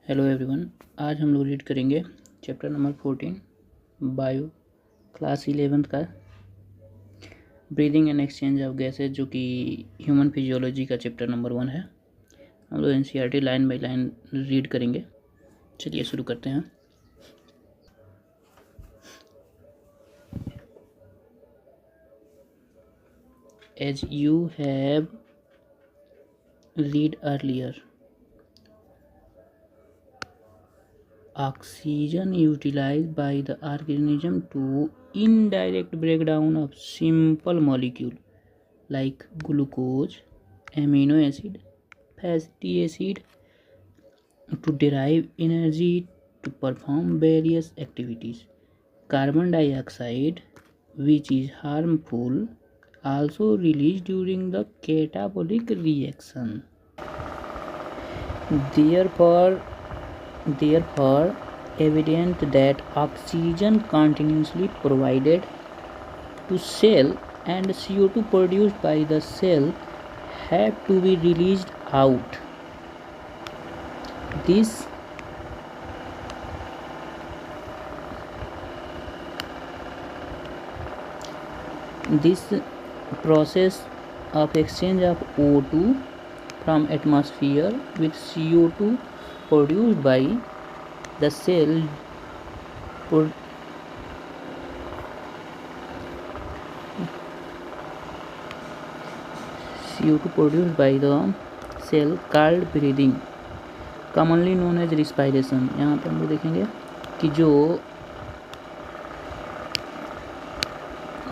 Hello everyone. आज हम लोग रीड करेंगे चैप्टर नंबर 14 बायो क्लास 11 का breathing and exchange of gases, जो कि ह्यूमन फिजियोलॉजी का चैप्टर नंबर 1 है। हम लोग NCERT line by line read करेंगे। चलिए शुरू करते हैं। As you have read earlier, oxygen utilized by the organism to indirect breakdown of simple molecule like glucose, amino acid, fatty acid to derive energy to perform various activities. Carbon dioxide, which is harmful, also released during the catabolic reaction. Therefore, evident that oxygen continuously provided to cell and CO2 produced by the cell have to be released out. This process of exchange of O2 from atmosphere with CO2 produced by the cell CO2 produced by the cell called breathing, commonly known as respiration। यहाँ पे हम लोग देखेंगे कि जो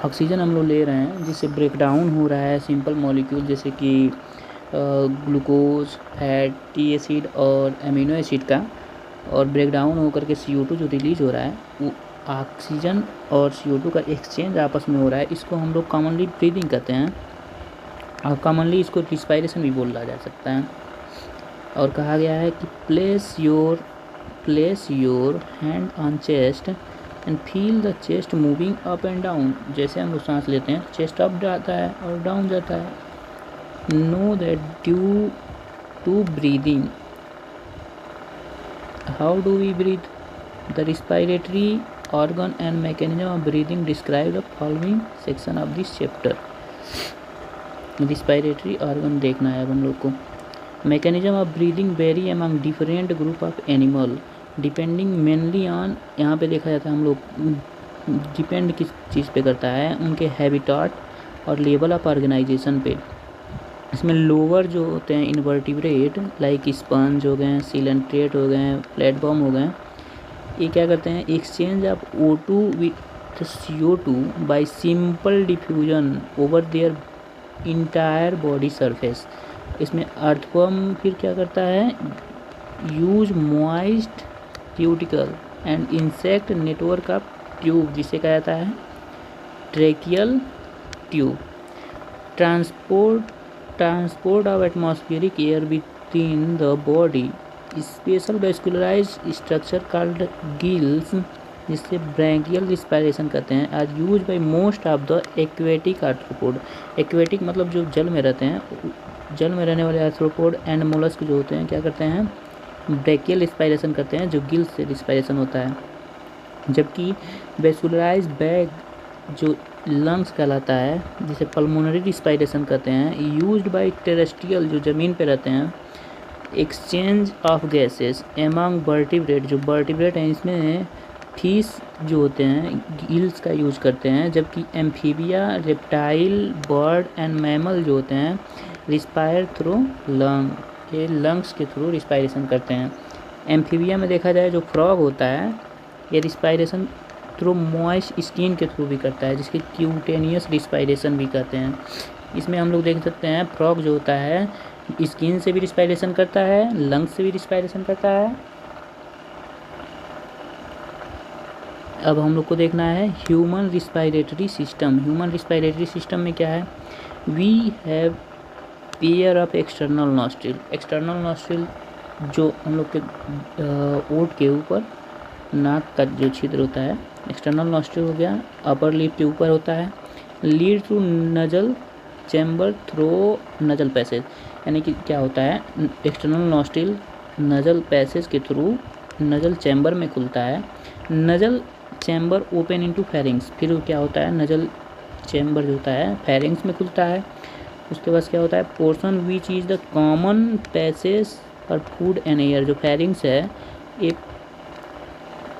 oxygen हम लोग ले रहे हैं जिससे ब्रेकडाउन हो रहा है सिंपल मॉलिक्यूल जैसे कि ग्लूकोज, फैटी एसिड और एमिनो एसिड का, और ब्रेकडाउन होकर के CO2 जो रिलीज हो रहा है वो ऑक्सीजन और CO2 का एक्सचेंज आपस में हो रहा है। इसको हम लोग कॉमनली ब्रीदिंग कहते हैं और कॉमनली इसको रिस्पायरेशन भी बोला जा सकता है। और कहा गया है कि place your hand on chest and feel the chest moving up and down. जैसे हम लोग सांस लेते हैं चेस्ट अप जाता है और डाउन जाता है। Know that due to breathing, how do we breathe? The respiratory organ and mechanism of breathing describe the following section of this chapter. Respiratory organ देखना है अब हम लोग को। Mechanism of breathing very among different group of animal depending mainly on, यहाँ पे देखा जाता है हम लोग डिपेंड किस चीज़ पे करता है, उनके हैबिटाट और लेवल ऑफ ऑर्गेनाइजेशन पे। इसमें लोअर जो होते हैं इनवर्टिब्रेट लाइक स्पंज हो गए, सिलेंट्रेट हो गए, प्लेटफॉर्म हो गए, ये क्या करते हैं? Exchange of O2 with CO2 bye simple diffusion over their entire body surface. इसमें अर्थवर्म फिर क्या करता है? Use moist cuticle and insect network of tube, जिसे कहा जाता है tracheal tube. Transport of atmospheric air with the body, special vascularised structure called gills, जिससे ब्रैंकियल रिस्पायरेशन कहते हैं, आज use by most of the aquatic arthropod. Aquatic मतलब जो जल में रहते हैं, जल में रहने वाले आर्थ्रोपोड एंड मोलस्क जो होते हैं क्या करते हैं? ब्रैंकियल रिस्पायरेशन करते हैं, जो गिल्स से रिस्पायरेशन होता है। जबकि वेस्कुलराइज्ड बैग जो लंग्स कहलाता है, जिसे पल्मोनरी रिस्पायरेशन कहते हैं, यूज्ड बाय टेरेस्ट्रियल जो ज़मीन पे रहते हैं। Exchange of gases among vertebrate, जो वर्टिब्रेट हैं इसमें फिश जो होते हैं गिल्स का यूज करते हैं, जबकि amphibia, reptile, bird and mammal जो होते हैं रिस्पायर थ्रू लंग, ये लंग्स के थ्रू रिस्पायरेशन करते हैं। एम्फीबिया में देखा जाए जो फ्रॉग होता है ये रिस्पायरेशन थ्रू मॉइस्ट स्किन के थ्रू भी करता है, जिसके क्यूटेनियस रिस्पायरेशन भी कहते हैं। इसमें हम लोग देख सकते हैं फ्रॉग जो होता है स्किन से भी रिस्पायरेशन करता है, लंग्स से भी रिस्पायरेशन करता है। अब हम लोग को देखना है human respiratory system. Human respiratory system में क्या है? We have pair of external nostril. External nostril जो हम लोग के ओठ के ऊपर नाक का जो छिद्र होता है एक्सटर्नल नॉस्ट्रिल हो गया, अपर लिप के ऊपर होता है। Lead to nasal chamber through nasal passage, यानी कि क्या होता है? एक्सटर्नल नॉस्ट्रिल नज़ल पैसेज के थ्रू नज़ल चैम्बर में खुलता है। Nasal chamber open into pharynx, फिर क्या होता है, नज़ल चैम्बर जो होता है फेरिंग्स में खुलता है। उसके बाद क्या होता है, portion which is the common passage for food and air, जो फेरिंग्स है ये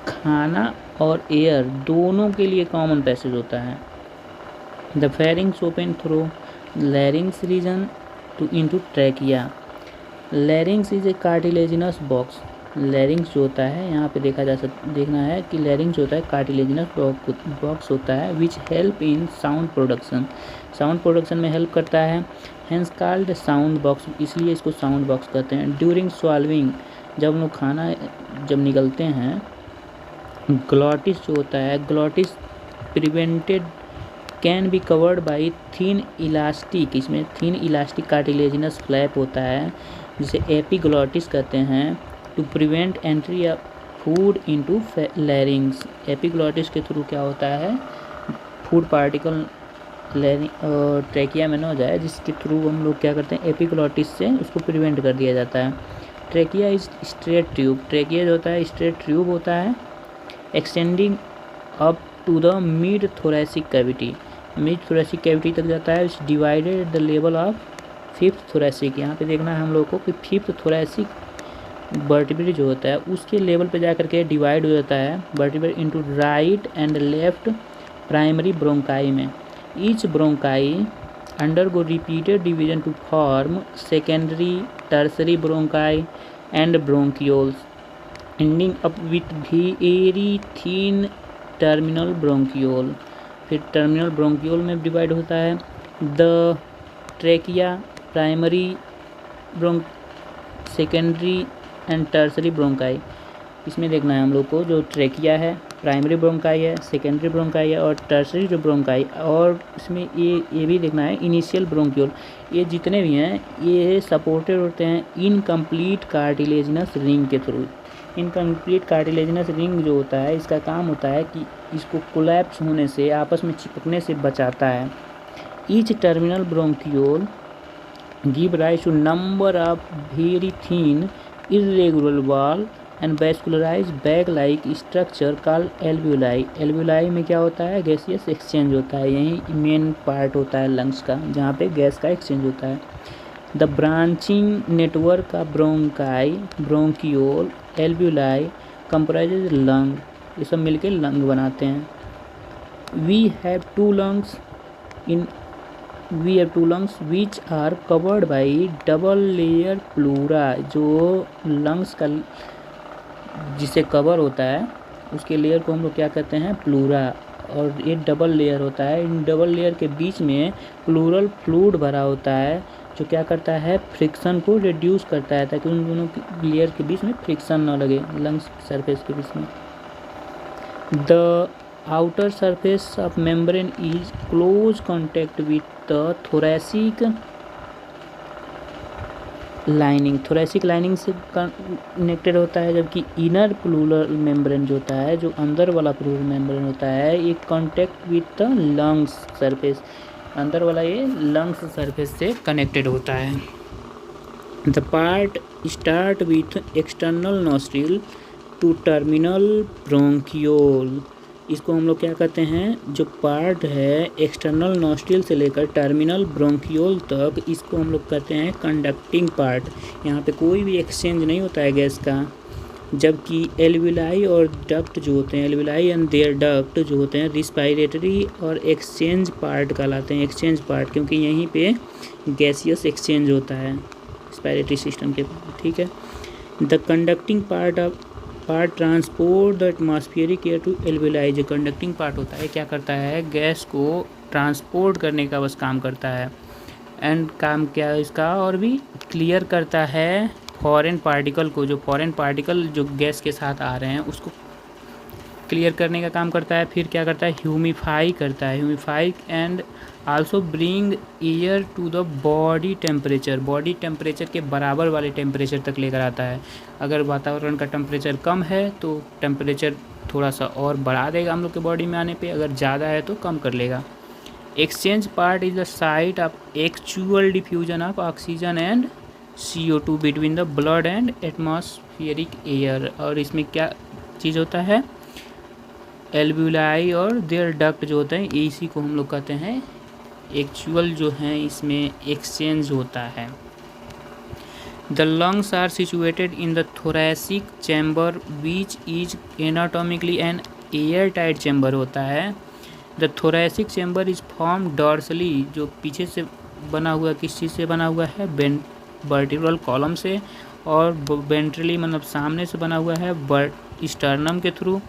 खाना और एयर दोनों के लिए कॉमन पैसेज होता है। The pharynx open through larynx region to into trachea. Larynx is a cartilaginous box. Larynx जो होता है यहाँ पे देखना है कि लैरिंग्स जो होता है कार्टिलेजिनस बॉक्स होता है which help in sound production, sound production में हेल्प करता है। हैंस कॉल्ड साउंड बॉक्स, इसलिए इसको साउंड बॉक्स कहते हैं। ड्यूरिंग स्वॉल्विंग, जब हम लोग खाना जब निगलते हैं, ग्लॉटिस जो होता है, glottis prevented can be covered by thin elastic, इसमें थिन इलास्टिक कार्टिलेजिनस फ्लैप होता है जिसे एपिग्लॉटिस कहते हैं, to prevent entry of food into larynx. Epiglottis के थ्रू क्या होता है, फूड पार्टिकल ट्रैकिया में न हो जाए, जिसके थ्रू हम लोग क्या करते हैं, एपिग्लॉटिस से उसको प्रिवेंट कर दिया जाता है। Trachea is straight tube, trachea जो होता है स्ट्रेट ट्यूब होता है, extending up to the mid thoracic cavity, mid thoracic cavity तक जाता है। It's divided at the level of fifth thoracic, यहाँ पे देखना है हम लोग को कि फिफ्थ थोरैसिक वर्टिब्रेट जो होता है उसके लेवल पे जा करके डिवाइड हो जाता है vertebrate into right and left primary bronchi में। Each bronchi undergo repeated division to form secondary tertiary bronchi and bronchioles, ending up with very thin terminal bronchiole. फिर टर्मिनल ब्रोंकियोल में डिवाइड होता है। The trachea primary secondary and tertiary bronchi, इसमें देखना है हम लोग को जो ट्रैकिया है, प्राइमरी ब्रोंकाई है, सेकेंडरी ब्रोंकाई है और टर्सरी जो ब्रोंकाई, और इसमें ये भी देखना है इनिशियल ब्रोंकियोल। ये जितने भी हैं ये सपोर्टेड होते हैं इनकम्प्लीट कार्टिलेजिनस रिंग के थ्रू। इनकम्प्लीट कार्टिलेजिनस रिंग जो होता है इसका काम होता है कि इसको कोलैप्स होने से, आपस में चिपकने से बचाता है। Each terminal bronchiole give rise to number of very thin irregular wall and vascularized bag like structure called alveoli। alveoli में क्या होता है, गैसियस एक्सचेंज होता है, यही मेन पार्ट होता है लंग्स का जहाँ पे गैस का एक्सचेंज होता है। The branching network of bronchi, bronchiole, alveoli comprises lung, ये सब मिलके लंग बनाते हैं। We have two lungs which are covered by double layer pleura, जो लंग्स का जिसे कवर होता है उसके लेयर को हम लोग क्या कहते हैं, प्लूरा, और ये डबल लेयर होता है। इन डबल लेयर के बीच में प्लूरल फ्लूइड भरा होता है जो क्या करता है, फ्रिक्शन को रिड्यूस करता है ताकि उन दोनों लेयर के बीच में फ्रिक्शन ना लगे लंग्स सरफेस के बीच में। The outer surface of membrane is close contact with the thoracic lining, thoracic lining से कनेक्टेड होता है, जबकि इनर प्लूरल मेम्ब्रेन जो होता है, जो अंदर वाला प्लूरल मेम्ब्रेन होता है, ये contact with the lungs surface, अंदर वाला ये लंग्स सरफेस से कनेक्टेड होता है। The part start with external nostril to terminal bronchiole, इसको हम लोग क्या कहते हैं, जो पार्ट है एक्सटर्नल नॉस्ट्रिल से लेकर टर्मिनल ब्रोंकियोल तक, इसको हम लोग कहते हैं कंडक्टिंग पार्ट। यहाँ पे कोई भी एक्सचेंज नहीं होता है गैस का। जबकि एल्वुलाई और डक्ट जो होते हैं, एल्वुलाई एंड देयर डक्ट जो होते हैं, रिस्पायरेटरी और एक्सचेंज पार्ट कहलाते हैं। एक्सचेंज पार्ट क्योंकि यहीं पे गैसियस एक्सचेंज होता है रिस्पायरेटरी सिस्टम के, ठीक है। The conducting part transport the atmospheric air to alveoli, जो कंडक्टिंग पार्ट होता है क्या करता है, गैस को ट्रांसपोर्ट करने का बस काम करता है। एंड काम क्या है इसका, और भी क्लियर करता है फॉरेन पार्टिकल को, जो फॉरेन पार्टिकल जो गैस के साथ आ रहे हैं उसको क्लियर करने का काम करता है। फिर क्या करता है, ह्यूमिफाई करता है, humidify and also bring air to the body temperature, body temperature के बराबर वाले टेम्परेचर तक लेकर आता है। अगर वातावरण का टेम्परेचर कम है तो टेम्परेचर थोड़ा सा और बढ़ा देगा हम लोग के बॉडी में आने पे, अगर ज़्यादा है तो कम कर लेगा। Exchange part is the site of actual diffusion of oxygen and CO2 between the blood and atmospheric air. और इसमें क्या चीज़ होता है, एल्वियोलाई और देयर डक्ट जो होते हैं, इसी को हम लोग कहते हैं एक्चुअल जो है इसमें एक्सचेंज होता है। The lungs are situated in the thoracic chamber which is anatomically an air tight chamber होता है। The thoracic chamber is form dorsally, जो पीछे से बना हुआ किस चीज़ से बना हुआ है, वर्टिब्रल कॉलम से, और वेंट्रली मतलब सामने से बना हुआ है स्टर्नम के थ्रू,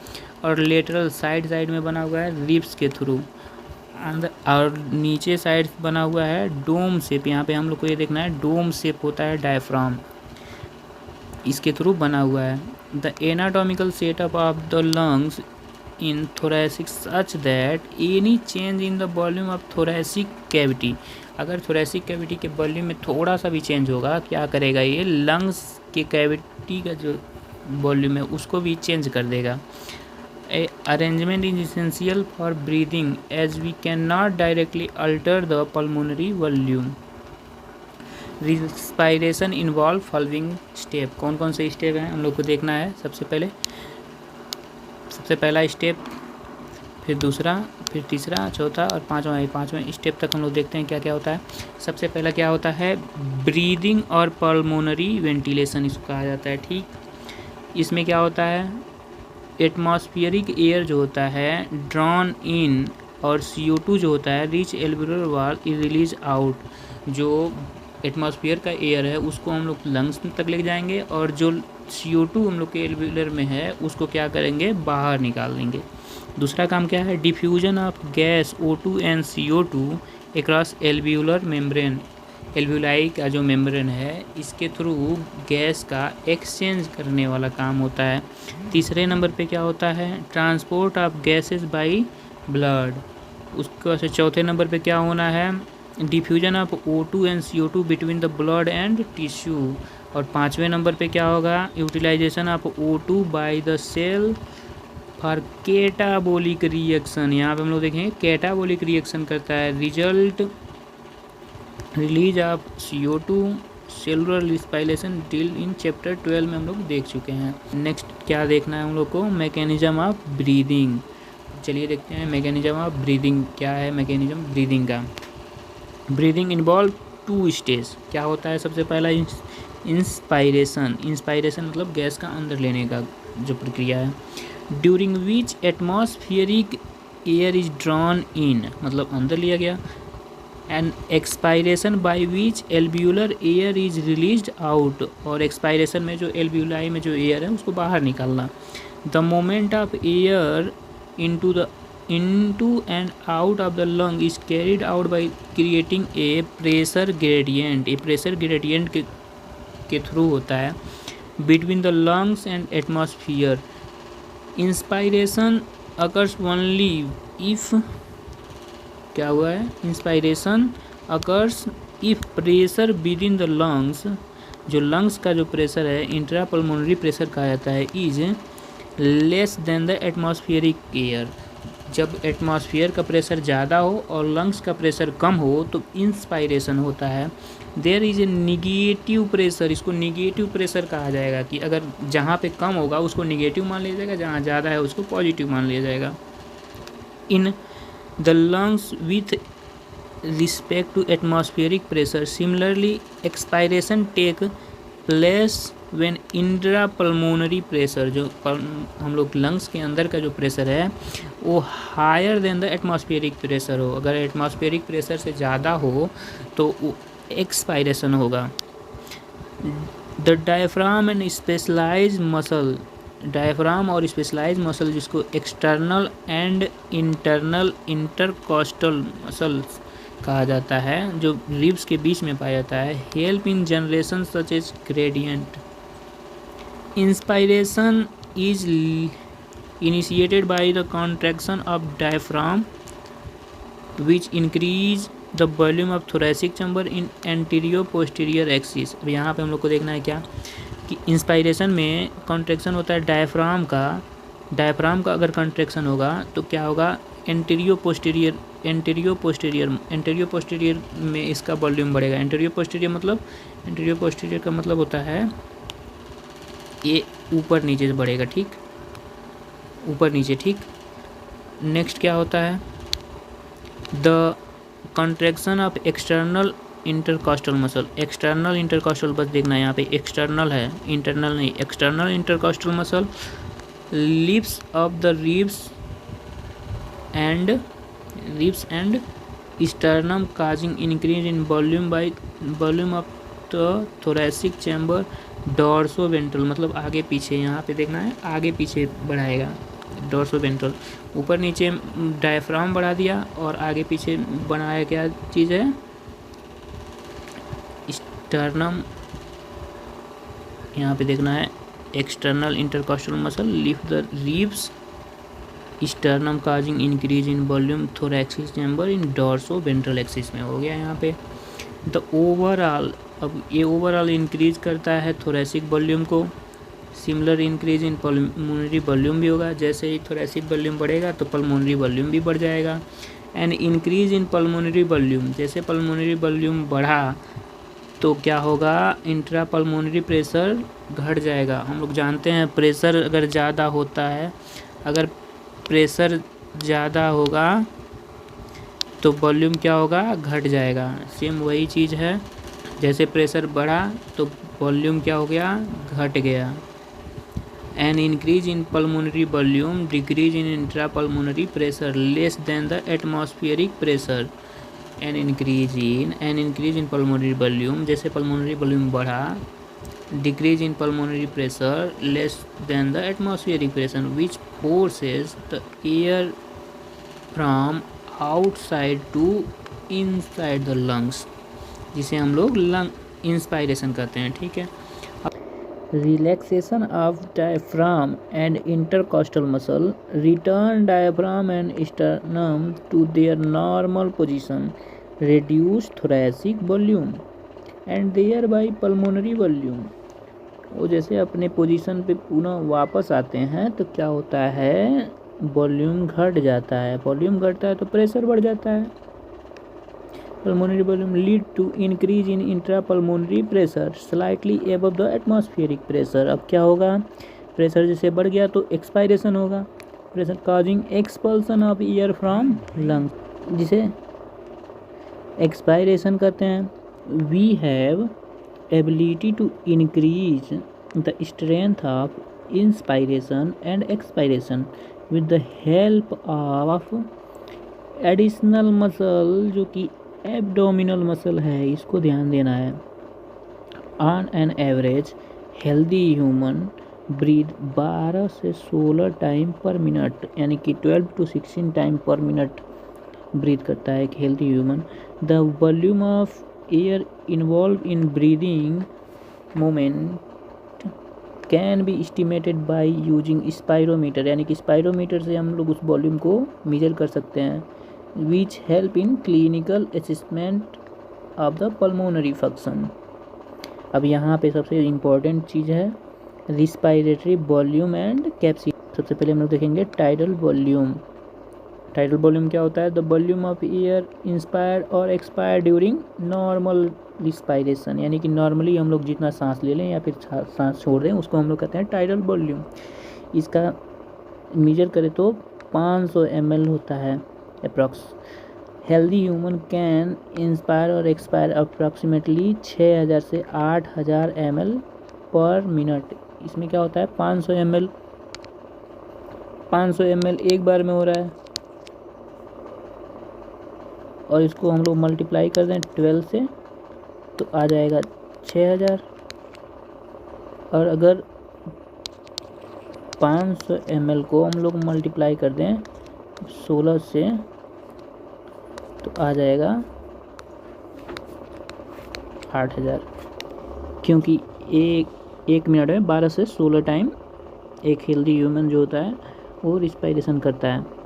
और लेटरल साइड में बना हुआ है रिब्स के थ्रू, और नीचे साइड बना हुआ है डोम शेप। यहाँ पे हम लोग को ये देखना है डोम शेप होता है डायफ्राम, इसके थ्रू बना हुआ है। The anatomical setup of the lungs in thoracic such that any change in the volume of thoracic cavity, अगर थोरैसिक कैविटी के वॉल्यूम में थोड़ा सा भी चेंज होगा, क्या करेगा ये, लंग्स के कैविटी का जो वॉल्यूम है उसको भी चेंज कर देगा। Arrangement is essential for breathing as we cannot directly alter the pulmonary volume. Respiration involve following step। कौन कौन से स्टेप हैं हम लोग को देखना है। सबसे पहला स्टेप, फिर दूसरा, फिर तीसरा, चौथा और पाँचवें स्टेप तक हम लोग देखते हैं क्या क्या होता है। सबसे पहला क्या होता है, ब्रीदिंग और पल्मोनरी वेंटिलेशन इसको कहा जाता है। ठीक, इसमें क्या होता है, एटमॉस्फेरिक एयर जो होता है ड्रॉन इन, और CO2 जो होता है reach alveolar wall release out. जो एटमॉस्फेयर का एयर है उसको हम लोग लंग्स तक ले जाएंगे, और जो CO2 हम लोग के एल्वियोलर में है उसको क्या करेंगे, बाहर निकाल देंगे। दूसरा काम क्या है, diffusion of gas O2 and CO2 across alveolar membrane, alveoli का जो मेम्ब्रेन है इसके थ्रू गैस का एक्सचेंज करने वाला काम होता है। तीसरे नंबर पे क्या होता है, transport of gases by blood. उसको से चौथे नंबर पे क्या होना है, diffusion of O2 and CO2 between the blood and tissue. और पाँचवें नंबर पे क्या होगा, utilization of O2 by the cell for catabolic reaction. यहाँ पे हम लोग देखेंगे कैटाबोलिक रिएक्शन करता है, result release of CO2 cellular respiration deal in chapter 12 में हम लोग देख चुके हैं। नेक्स्ट क्या देखना है हम लोग को, मैकेनिज्म ऑफ ब्रीदिंग। चलिए देखते हैं मैकेनिज्म ऑफ ब्रीदिंग क्या है। मैकेनिज्म ब्रीदिंग का, ब्रीदिंग इन्वॉल्व 2 स्टेज। क्या होता है, सबसे पहला इंस्पायरेशन, इंस्पायरेशन मतलब गैस का अंदर लेने का जो प्रक्रिया है, during which atmospheric air is drawn in मतलब अंदर लिया गया, and expiration by which alveolar air is released out, और एक्सपायरेशन में जो एल्वियोलाई में जो एयर है उसको बाहर निकालना। The moment of air into and out of the lung is carried out by creating a pressure gradient। a pressure gradient के थ्रू होता है between the lungs and atmosphere। inspiration occurs only if क्या हुआ है, inspiration occurs if pressure with in the lungs, जो lungs का जो pressure है इंट्रापल्मोनरी प्रेशर कहा जाता है, is less than the atmospheric air. जब एटमॉस्फेयर का प्रेशर ज़्यादा हो और लंग्स का प्रेशर कम हो तो इंस्पायरेशन होता है। There is a negative pressure, इसको निगेटिव प्रेशर कहा जाएगा कि अगर जहाँ पे कम होगा उसको निगेटिव मान लिया जाएगा, जहाँ ज़्यादा है उसको पॉजिटिव मान लिया जाएगा। इन the lungs with respect to atmospheric pressure, similarly expiration take place when intrapulmonary pressure, जो हम लोग लंग्स के अंदर का जो प्रेशर है वो higher than the atmospheric pressure हो। अगर एटमॉस्फेरिक प्रेशर से ज़्यादा हो तो वो एक्सपायरेशन होगा। The diaphragm and specialized muscle, diaphragm और स्पेशलाइज मसल जिसको external and internal intercostal muscles कहा जाता है, जो रिब्स के बीच में पाया जाता है, help in generation such as gradient. Inspiration is initiated by the contraction of diaphragm which increase the volume of thoracic chamber in anterior posterior axis. अब यहाँ पे हम लोग को देखना है क्या कि इंस्पायरेशन में कॉन्ट्रैक्शन होता है डायफ्राम का डायफ्राम का अगर कंट्रैक्शन होगा तो क्या होगा, एंटीरियो पोस्टीरियर में इसका वॉल्यूम बढ़ेगा। एंटीरियो पोस्टीरियर का मतलब होता है ये ऊपर नीचे बढ़ेगा, ठीक, ऊपर नीचे, ठीक। नेक्स्ट क्या होता है, the contraction of external intercostal muscle. External intercostal बस देखना है, यहाँ पे एक्सटर्नल है, इंटरनल नहीं। External intercostal muscle lifts of the ribs and sternum causing increase in volume of the thoracic chamber dorsoventral, मतलब आगे पीछे, यहाँ पे देखना है आगे पीछे बढ़ाएगा डोर्सोवेंट्रल। ऊपर नीचे डायफ्राम बढ़ा दिया और आगे पीछे बनाया, क्या चीज़ है, स्टर्नम। यहाँ पे देखना है external intercostal muscle lift the ribs sternum causing increase in volume thoracic chamber in dorso ventral axis में हो गया यहाँ पे। द ओवरऑल, अब ये ओवरऑल इंक्रीज करता है थोरैसिक वॉल्यूम को। Similar increase in pulmonary volume भी होगा, जैसे ही थोरैसिक वॉल्यूम बढ़ेगा तो पल्मोनरी वॉल्यूम भी बढ़ जाएगा। And increase in pulmonary volume, जैसे पल्मोनरी वॉल्यूम बढ़ा तो क्या होगा, इंट्रा पल्मोनरी प्रेशर घट जाएगा। हम लोग जानते हैं प्रेशर अगर ज़्यादा होता है, अगर प्रेशर ज़्यादा होगा तो वॉल्यूम क्या होगा, घट जाएगा। सेम वही चीज़ है, जैसे प्रेशर बढ़ा तो वॉल्यूम क्या हो गया, घट गया। An increase in pulmonary volume decrease in intra pulmonary pressure less than the atmospheric pressure. An increase in pulmonary volume, जैसे पल्मोनरी वॉल्यूम बढ़ा, decrease in pulmonary pressure less than the atmospheric pressure which forces the air from outside to inside the lungs, जिसे हम लोग lung inspiration कहते हैं, ठीक है। Relaxation of diaphragm and intercostal muscle return diaphragm and sternum to their normal position, reduce thoracic volume and thereby pulmonary volume. वो जैसे अपने पोजीशन पे पुनः वापस आते हैं तो क्या होता है, वॉल्यूम घट जाता है। वॉल्यूम घटता है तो प्रेशर बढ़ जाता है। Pulmonary volume lead to increase in intra pulmonary pressure slightly above the atmospheric pressure. अब क्या होगा, प्रेशर जैसे बढ़ गया तो एक्सपायरेशन होगा, pressure causing expulsion of air from lungs, जिसे एक्सपायरेशन कहते हैं। We have ability to increase the strength of inspiration and expiration with the help of additional muscle, जो कि abdominal muscle है, इसको ध्यान देना है। On an average healthy human breathe 12 से 16 टाइम पर मिनट, यानी कि 12 to 16 टाइम पर मिनट ब्रीथ करता है एक healthy human. The volume of air involve in breathing moment can be estimated by using spirometer, यानी कि स्पायरोमीटर से हम लोग उस वॉल्यूम को मेजर कर सकते हैं। Which help in clinical assessment of the pulmonary function. अब यहाँ पे सबसे इम्पॉर्टेंट चीज़ है रिस्पायरेटरी वॉल्यूम एंड कैपेसिटी। सबसे पहले हम लोग देखेंगे टाइडल वॉल्यूम। टाइडल वॉल्यूम क्या होता है, the volume of air inspired और एक्सपायर्ड ड्यूरिंग नॉर्मल रिस्पायरेशन, यानी कि नॉर्मली हम लोग जितना सांस ले लें या फिर सांस छोड़ दें उसको हम लोग कहते हैं टाइडल वॉल्यूम। इसका मेजर करें तो 500 ml होता है approx. Healthy human can inspire और एक्सपायर अप्रॉक्सीमेटली 6000 से 8000 ml पर मिनट। इसमें क्या होता है, 500 ml एक बार में हो रहा है और इसको हम लोग मल्टीप्लाई कर दें 12 से तो आ जाएगा 6000। और अगर 500 ml को हम लोग मल्टीप्लाई कर दें 16 से तो आ जाएगा 8000, क्योंकि एक मिनट में 12 से 16 टाइम एक हेल्दी ह्यूमन जो होता है वो रिस्पायरेशन करता है।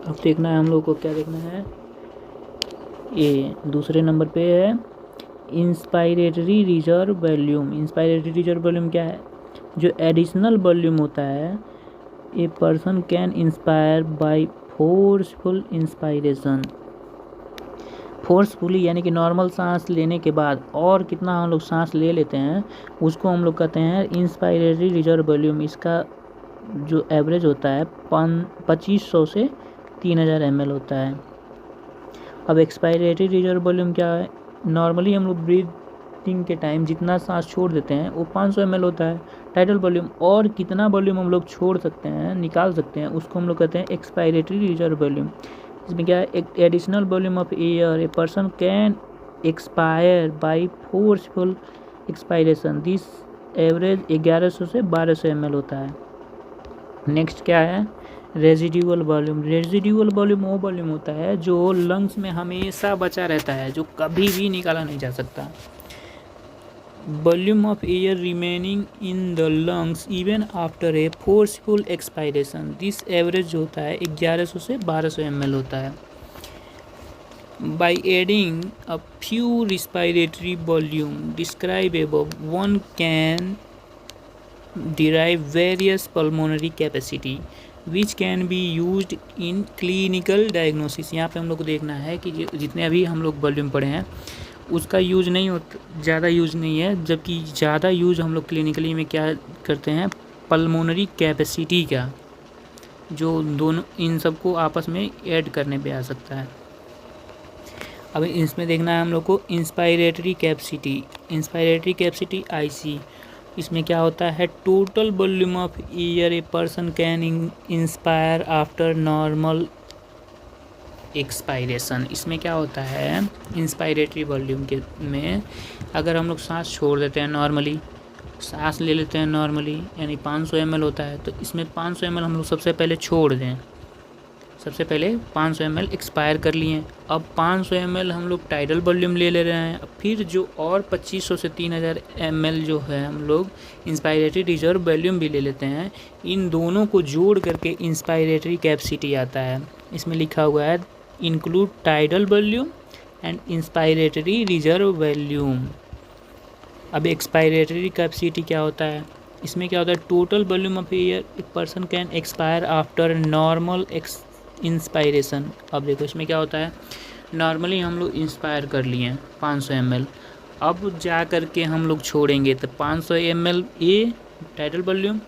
अब देखना है हम लोग को, क्या देखना है, ये दूसरे नंबर पे है inspiratory reserve volume. Inspiratory reserve volume क्या है? जो एडिशनल वॉल्यूम होता है, a person can inspire by forceful inspiration. Forcefully यानी कि नॉर्मल सांस लेने के बाद और कितना हम लोग सांस ले लेते हैं उसको हम लोग कहते हैं इंस्पायरेटरी रिजर्व वॉल्यूम। इसका जो एवरेज होता है 2500 से 3000 ml होता है। अब एक्सपायरेटरी रिजर्व वॉल्यूम क्या है? नॉर्मली हम लोग ब्रीथिंग के टाइम जितना सांस छोड़ देते हैं वो 500 ml होता है। टाइडल वॉल्यूम और कितना वॉल्यूम हम लोग छोड़ सकते हैं, निकाल सकते हैं, उसको हम लोग कहते हैं एक्सपायरेटरी रिजर्व वॉल्यूम। इसमें क्या है? एक additional volume of air a person can expire by forceful expiration. This average 1100 से 1200 ml होता है। नेक्स्ट क्या है? Residual volume. रेजिड्यूअल वॉल्यूम वो वॉल्यूम होता है जो लंग्स में हमेशा बचा रहता है, जो कभी भी निकाला नहीं जा सकता। Volume of air remaining in the lungs even after a forceful expiration. This average जो होता है 1100 से 1200 ml होता है। By adding a few respiratory volume describe above one can derive various pulmonary capacity which can be used in clinical diagnosis। यहाँ पे हम लोग को देखना है कि जितने अभी हम लोग वॉल्यूम पढ़े हैं उसका यूज नहीं होता, ज़्यादा यूज नहीं है, जबकि ज़्यादा यूज हम लोग क्लिनिकली में क्या करते हैं? पल्मोनरी कैपेसिटी का, जो दोनों इन सबको आपस में ऐड करने पे आ सकता है। अब इसमें देखना है हम लोग को inspiratory capacity. Inspiratory capacity IC, इसमें क्या होता है? Total volume of air a person can inspire after normal expiration. इसमें क्या होता है? इंस्पायरेटरी वॉल्यूम के में अगर हम लोग सांस छोड़ देते हैं, नॉर्मली सांस ले लेते हैं नॉर्मली, यानी 500 ml होता है, तो इसमें 500 ml हम लोग सबसे पहले छोड़ दें। सबसे पहले 500 ml एक्सपायर कर लिए, अब 500 ml हम लोग टाइडल वॉल्यूम ले रहे हैं। फिर जो और 2500 से 3000 ml जो है हम लोग इंस्पायरेटरी रिजर्व वॉल्यूम भी ले लेते हैं। इन दोनों को जोड़ करके इंस्पायरेटरी कैपेसिटी आता है। इसमें लिखा हुआ है include tidal volume and inspiratory reserve volume. अब एक्सपायरेटरी कैपेसिटी क्या होता है? इसमें क्या होता है? Total volume of air a person can expire after normal inspiration. अब देखो इसमें क्या होता है? नॉर्मली हम लोग इंस्पायर कर लिए 500 ml, अब जा कर के हम लोग छोड़ेंगे तो 500 ml ए टाइडल वॉल्यूम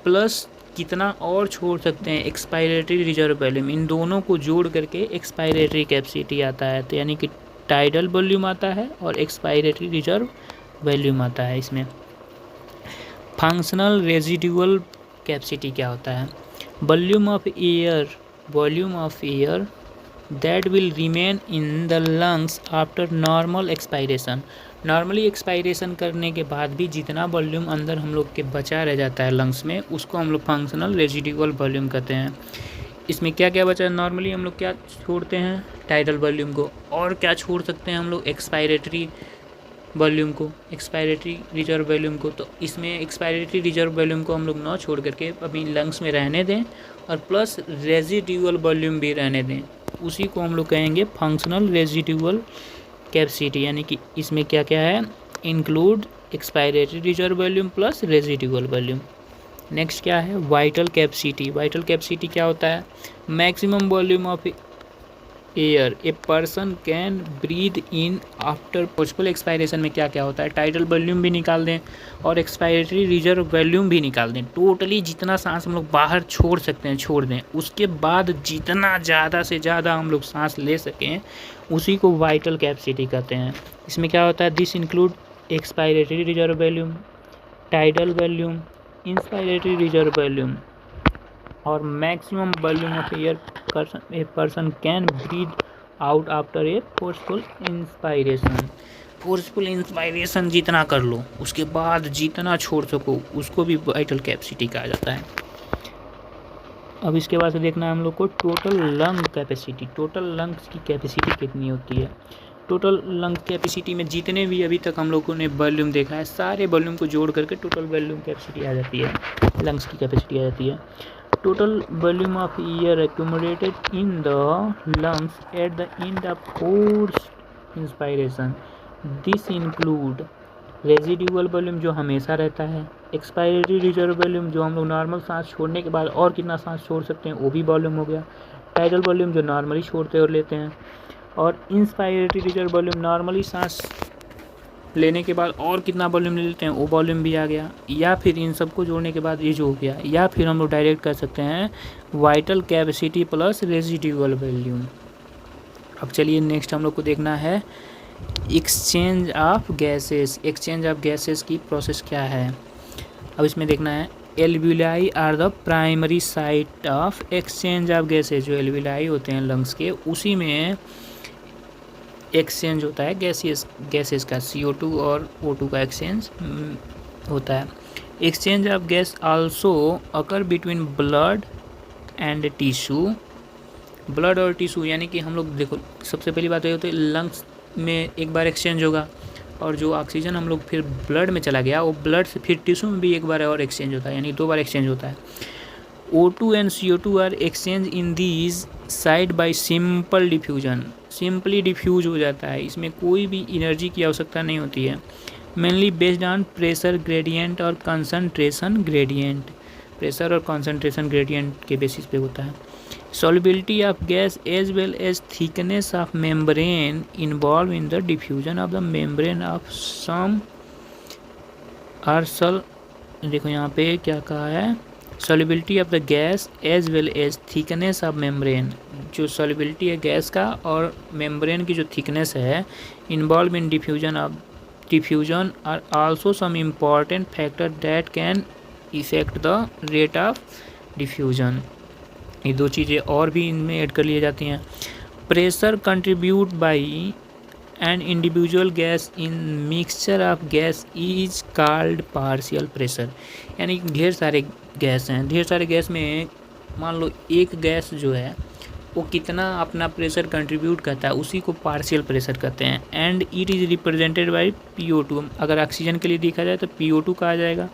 प्लस कितना और छोड़ सकते हैं? Expiratory reserve volume. इन दोनों को जोड़ करके एक्सपायरेटरी कैपेसिटी आता है। तो यानी कि टाइडल वॉल्यूम आता है और एक्सपायरेटरी रिजर्व वॉल्यूम आता है। इसमें फंक्शनल रेजिडुअल कैपेसिटी क्या होता है? Volume of air that will remain in the lungs after normal expiration. Normally expiration करने के बाद भी जितना वॉल्यूम अंदर हम लोग के बचा रह जाता है लंग्स में, उसको हम लोग फंक्शनल रेजिडुअल वॉल्यूम कहते हैं। इसमें क्या क्या बचा? नॉर्मली हम लोग क्या छोड़ते हैं? टाइडल वॉल्यूम को। और क्या छोड़ सकते हैं हम लोग? एक्सपायरेटरी वॉल्यूम को, एक्सपायरेटरी रिजर्व वॉल्यूम को। तो इसमें एक्सपायरेटरी रिजर्व वॉल्यूम को हम लोग ना छोड़ करके अभी लंग्स में रहने दें और प्लस रेजिडुअल वॉल्यूम भी रहने दें, उसी को हम लोग कहेंगे फंक्शनल रेजिडुअल कैपेसिटी। यानी कि इसमें क्या क्या है? Include expiratory reserve volume plus residual volume. Next क्या है? Vital capacity. वाइटल कैपेसिटी क्या होता है? Maximum volume of air a person can breathe in after forceful expiration में क्या क्या होता है? टाइडल वॉल्यूम भी निकाल दें और एक्सपायरेटरी रिजर्व वॉल्यूम भी निकाल दें। टोटली जितना सांस हम लोग बाहर छोड़ सकते हैं छोड़ दें, उसके बाद जितना ज़्यादा से ज़्यादा हम लोग सांस ले सकें उसी को वाइटल कैपेसिटी कहते हैं। इसमें क्या होता है? This include expiratory reserve volume, tidal volume, inspiratory reserve volume और maximum volume of air a person can breathe out after a forceful inspiration. Forceful inspiration जितना कर लो उसके बाद जितना छोड़ सको उसको भी वाइटल कैपेसिटी कहा जाता है। अब इसके बाद से देखना है हम लोग को total lung capacity. Total lungs की कैपेसिटी कितनी होती है? टोटल लंग कैपेसिटी में जितने भी अभी तक हम लोगों ने वॉल्यूम देखा है सारे वॉल्यूम को जोड़ करके टोटल वॉल्यूम कैपेसिटी आ जाती है, लंग्स की कैपेसिटी आ जाती है। Total volume of air accumulated in the lungs at the end of forced inspiration this include residual volume जो हमेशा रहता है, एक्सपायरेटरी रिजर्व वॉल्यूम जो हम लोग नॉर्मल सांस छोड़ने के बाद और कितना सांस छोड़ सकते हैं वो भी वॉल्यूम हो गया, टाइडल वॉल्यूम जो नॉर्मली छोड़ते और लेते हैं, और इंस्पायरेटरी रिजर्व वॉल्यूम नॉर्मली सांस लेने के बाद और कितना वॉल्यूम ले लेते हैं वो वॉल्यूम भी आ गया। या फिर इन सबको जोड़ने के बाद ये जो हो गया, या फिर हम लोग डायरेक्ट कर सकते हैं vital capacity plus residual volume. अब चलिए नेक्स्ट हम लोग को देखना है exchange of gases. Exchange of gases की प्रोसेस क्या है, अब इसमें देखना है alveoli are the primary site of exchange of gases. जो एल्विलाई होते हैं लंग्स के, उसी में एक्सचेंज होता है गैसेस का, CO2 और O2 का एक्सचेंज होता है। Exchange of gas also occur between blood and tissue. Blood और टिश्यू यानी कि हम लोग देखो, सबसे पहली बात ये होती है लंग्स में एक बार एक्सचेंज होगा, और जो ऑक्सीजन हम लोग फिर ब्लड में चला गया वो ब्लड से फिर टिश्यू में भी एक बार और एक्सचेंज होता है, यानी 2 बार एक्सचेंज होता है। O2 and CO2 are exchange in these side by simple diffusion. Simply diffuse हो जाता है, इसमें कोई भी एनर्जी की आवश्यकता नहीं होती है। Mainly based on pressure gradient और कंसंट्रेशन ग्रेडियंट। प्रेशर और कंसंट्रेशन ग्रेडियंट के बेसिस पे होता है। Solubility of gas as well as thickness of membrane involved in the diffusion of the membrane of some are देखो यहाँ पे क्या कहा है, solubility of the gas as well as thickness of membrane। जो solubility है गैस का और membrane की जो thickness है involved in diffusion are also some important factor that can affect the rate of diffusion। ये 2 चीज़ें और भी इनमें ऐड कर लिए जाती हैं। Pressure contribute by an individual gas in mixture of gas is called partial pressure. यानी ढेर सारे गैस हैं, ढेर सारे गैस में मान लो एक गैस जो है वो कितना अपना प्रेशर कंट्रीब्यूट करता है उसी को पार्शियल प्रेशर कहते हैं। And it is represented by PO2। अगर ऑक्सीजन के लिए देखा जाए तो PO2 कहा जाएगा,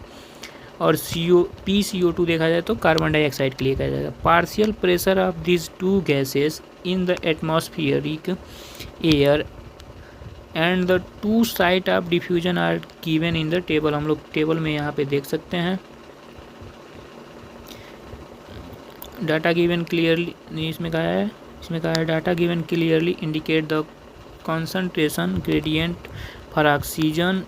और PCO2 देखा जाए तो कार्बन डाइऑक्साइड के लिए कहा जाएगा। Partial pressure of this 2 gases in the atmospheric air and the 2 site of diffusion are given in the table. हम लोग टेबल में यहाँ पे देख सकते हैं डाटा गिवन क्लियरली, इसमें कहा है data given clearly indicate the concentration gradient for oxygen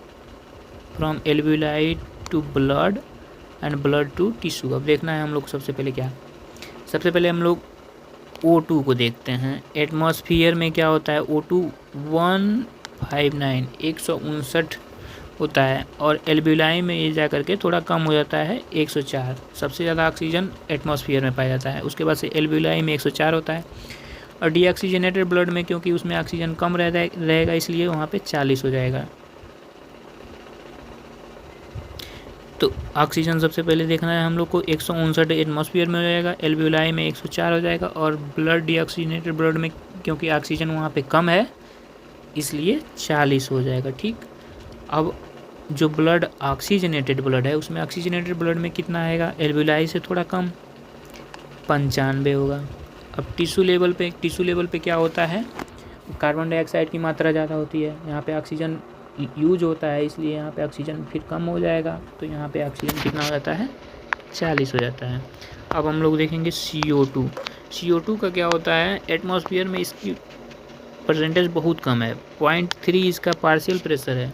from alveoli to blood and blood to tissue. अब देखना है हम लोग सबसे पहले हम लोग O2 को देखते हैं। एटमॉस्फियर में क्या होता है, O2 159 159 होता है, और एल्वियोलाई में ये जा करके थोड़ा कम हो जाता है 104। सबसे ज़्यादा ऑक्सीजन एटमॉस्फियर में पाया जाता है, उसके बाद से एल्वियोलाई में 104 होता है, और डीऑक्सीजनेटेड ब्लड में क्योंकि उसमें ऑक्सीजन कम रहेगा इसलिए वहाँ पे 40 हो जाएगा। तो ऑक्सीजन सबसे पहले देखना है हम लोग को 159 एटमॉस्फेयर में हो जाएगा, एल्वियोलाई में 104 हो जाएगा, और ब्लड डीऑक्सीजनेटेड ब्लड में क्योंकि ऑक्सीजन वहाँ पे कम है इसलिए 40 हो जाएगा। ठीक, अब जो ब्लड ऑक्सीजनेटेड ब्लड है उसमें ऑक्सीजनेटेड ब्लड में कितना आएगा, एल्वियोलाई से थोड़ा कम 95 होगा। अब टिश्यू लेवल पे क्या होता है, कार्बन डाइऑक्साइड की मात्रा ज़्यादा होती है, यहाँ पे ऑक्सीजन यूज होता है इसलिए यहाँ पे ऑक्सीजन फिर कम हो जाएगा, तो यहाँ पे ऑक्सीजन कितना हो जाता है, 40 हो जाता है। अब हम लोग देखेंगे CO2 का क्या होता है, एटमॉस्फेयर में इसकी परसेंटेज बहुत कम है, 0.3 इसका पार्शियल प्रेशर है,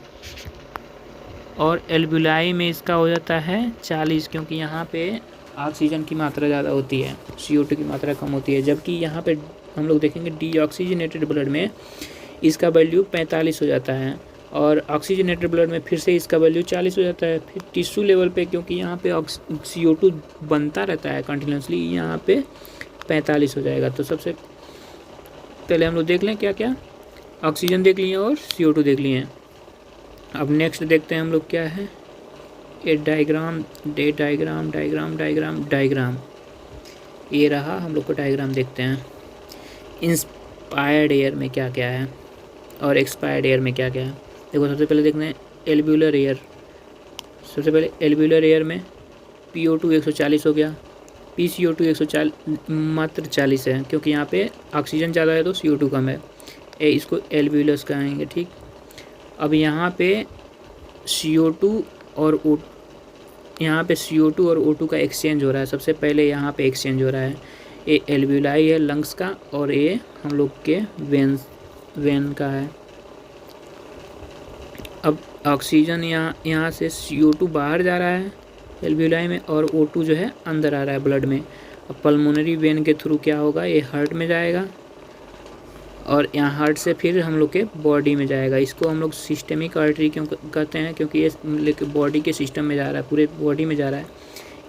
और एल्वियोलाई में इसका हो जाता है 40 क्योंकि यहाँ पे ऑक्सीजन की मात्रा ज़्यादा होती है, CO2 की मात्रा कम होती है। जबकि यहाँ पे हम लोग देखेंगे डीऑक्सीजनेटेड ब्लड में इसका वैल्यू 45 हो जाता है, और ऑक्सीजनेटेड ब्लड में फिर से इसका वैल्यू 40 हो जाता है। फिर टिश्यू लेवल पे क्योंकि यहाँ पे CO2 बनता रहता है कंटिन्यूसली, यहाँ पे 45 हो जाएगा। तो सबसे पहले हम लोग देख लें क्या क्या, ऑक्सीजन देख लिए और CO2 देख लिए। अब नेक्स्ट देखते हैं हम लोग क्या है, डायग्राम। ये रहा, हम लोग को डायग्राम देखते हैं। इंस्पायर्ड एयर में क्या क्या है और एक्सपायर्ड एयर में क्या क्या है। देखो सबसे पहले देखते हैं एल्वियोलर एयर। सबसे पहले एल्वियोलर एयर में PO2 140 हो गया, PCO2 140 मात्र 40 है क्योंकि यहाँ पे ऑक्सीजन ज़्यादा है तो CO2 कम है, इसको एल्वियोलस कहेंगे। ठीक, अब यहाँ पे CO2 और यहाँ पे CO2 और O2 का एक्सचेंज हो रहा है। सबसे पहले यहाँ पे एक्सचेंज हो रहा है, ये एल्वियोलाई है लंग्स का और ये हम लोग के वेन का है। अब ऑक्सीजन यहाँ से CO2 बाहर जा रहा है एल्वियोलाई में और O2 जो है अंदर आ रहा है ब्लड में। अब पल्मोनरी वेन के थ्रू क्या होगा, ये हार्ट में जाएगा और यहाँ हार्ट से फिर हम लोग के बॉडी में जाएगा। इसको हम लोग सिस्टेमिक आर्टरी क्यों कहते हैं, क्योंकि ये बॉडी के सिस्टम में जा रहा है, पूरे बॉडी में जा रहा है।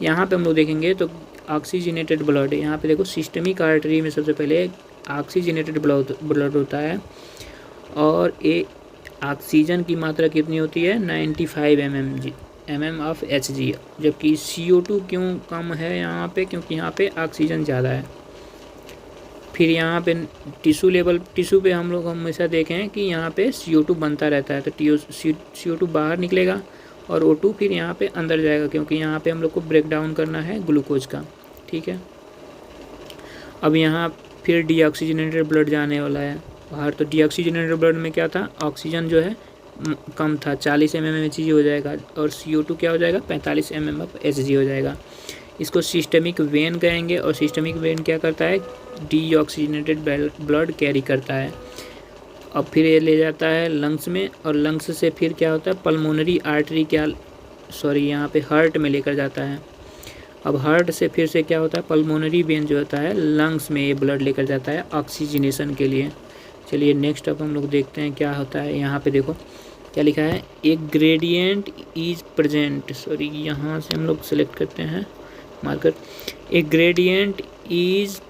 यहाँ पे हम लोग देखेंगे तो ऑक्सीजनेटेड ब्लड, यहाँ पे देखो सिस्टेमिक आर्टरी में सबसे पहले ऑक्सीजनेटेड ब्लड होता है और ये ऑक्सीजन की मात्रा कितनी होती है 95 mm ऑफ Hg, जबकि CO2 क्यों कम है यहाँ पे, क्योंकि यहाँ पे ऑक्सीजन ज़्यादा है। फिर यहाँ पे टिश्यू पे हम लोग हमेशा देखें कि यहाँ पे CO2 बनता रहता है, तो CO2 बाहर निकलेगा और O2 फिर यहाँ पे अंदर जाएगा, क्योंकि यहाँ पे हम लोग को ब्रेक डाउन करना है ग्लूकोज का। ठीक है, अब यहाँ फिर डीऑक्सीजनेटेड ब्लड जाने वाला है बाहर। तो डीऑक्सीजनेटेड ब्लड में क्या था, ऑक्सीजन जो है कम था, 40 mm Hg हो जाएगा और CO2 क्या हो जाएगा 45 mm Hg हो जाएगा। इसको सिस्टेमिक वेन कहेंगे और सिस्टेमिक वेन क्या करता है, डीऑक्सीजनेटेड ब्लड कैरी करता है। अब फिर ये ले जाता है लंग्स में और लंग्स से फिर क्या होता है पल्मोनरी आर्टरी यहाँ पे हार्ट में लेकर जाता है। अब हार्ट से फिर से क्या होता है पल्मोनरी वेन जो होता है लंग्स में ये ब्लड लेकर जाता है ऑक्सीजनेशन के लिए। चलिए नेक्स्ट अब हम लोग देखते हैं क्या होता है। यहाँ पे देखो क्या लिखा है, एक ग्रेडियंट इज प्रेजेंट, यहाँ से हम लोग सेलेक्ट करते हैं marker. A gradient is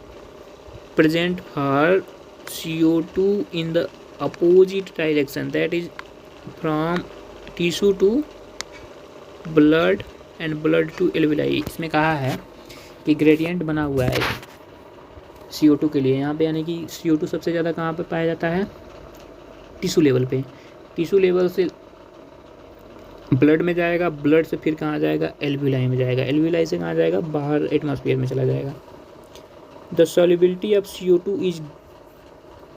present for CO2 in the opposite direction, that is from tissue to blood and blood to alveoli. इसमें कहा है कि ग्रेडियंट बना हुआ है CO2 के लिए यहाँ पे, यानी कि CO2 सबसे ज़्यादा कहाँ पे पाया जाता है, टिश्यू लेवल पे। टिश्यू लेवल से ब्लड में जाएगा, ब्लड से फिर कहाँ जाएगा एल्वियोलाई में जाएगा, एल्वियोलाई से कहाँ जाएगा बाहर एटमॉस्फेयर में चला जाएगा। The solubility of CO2 is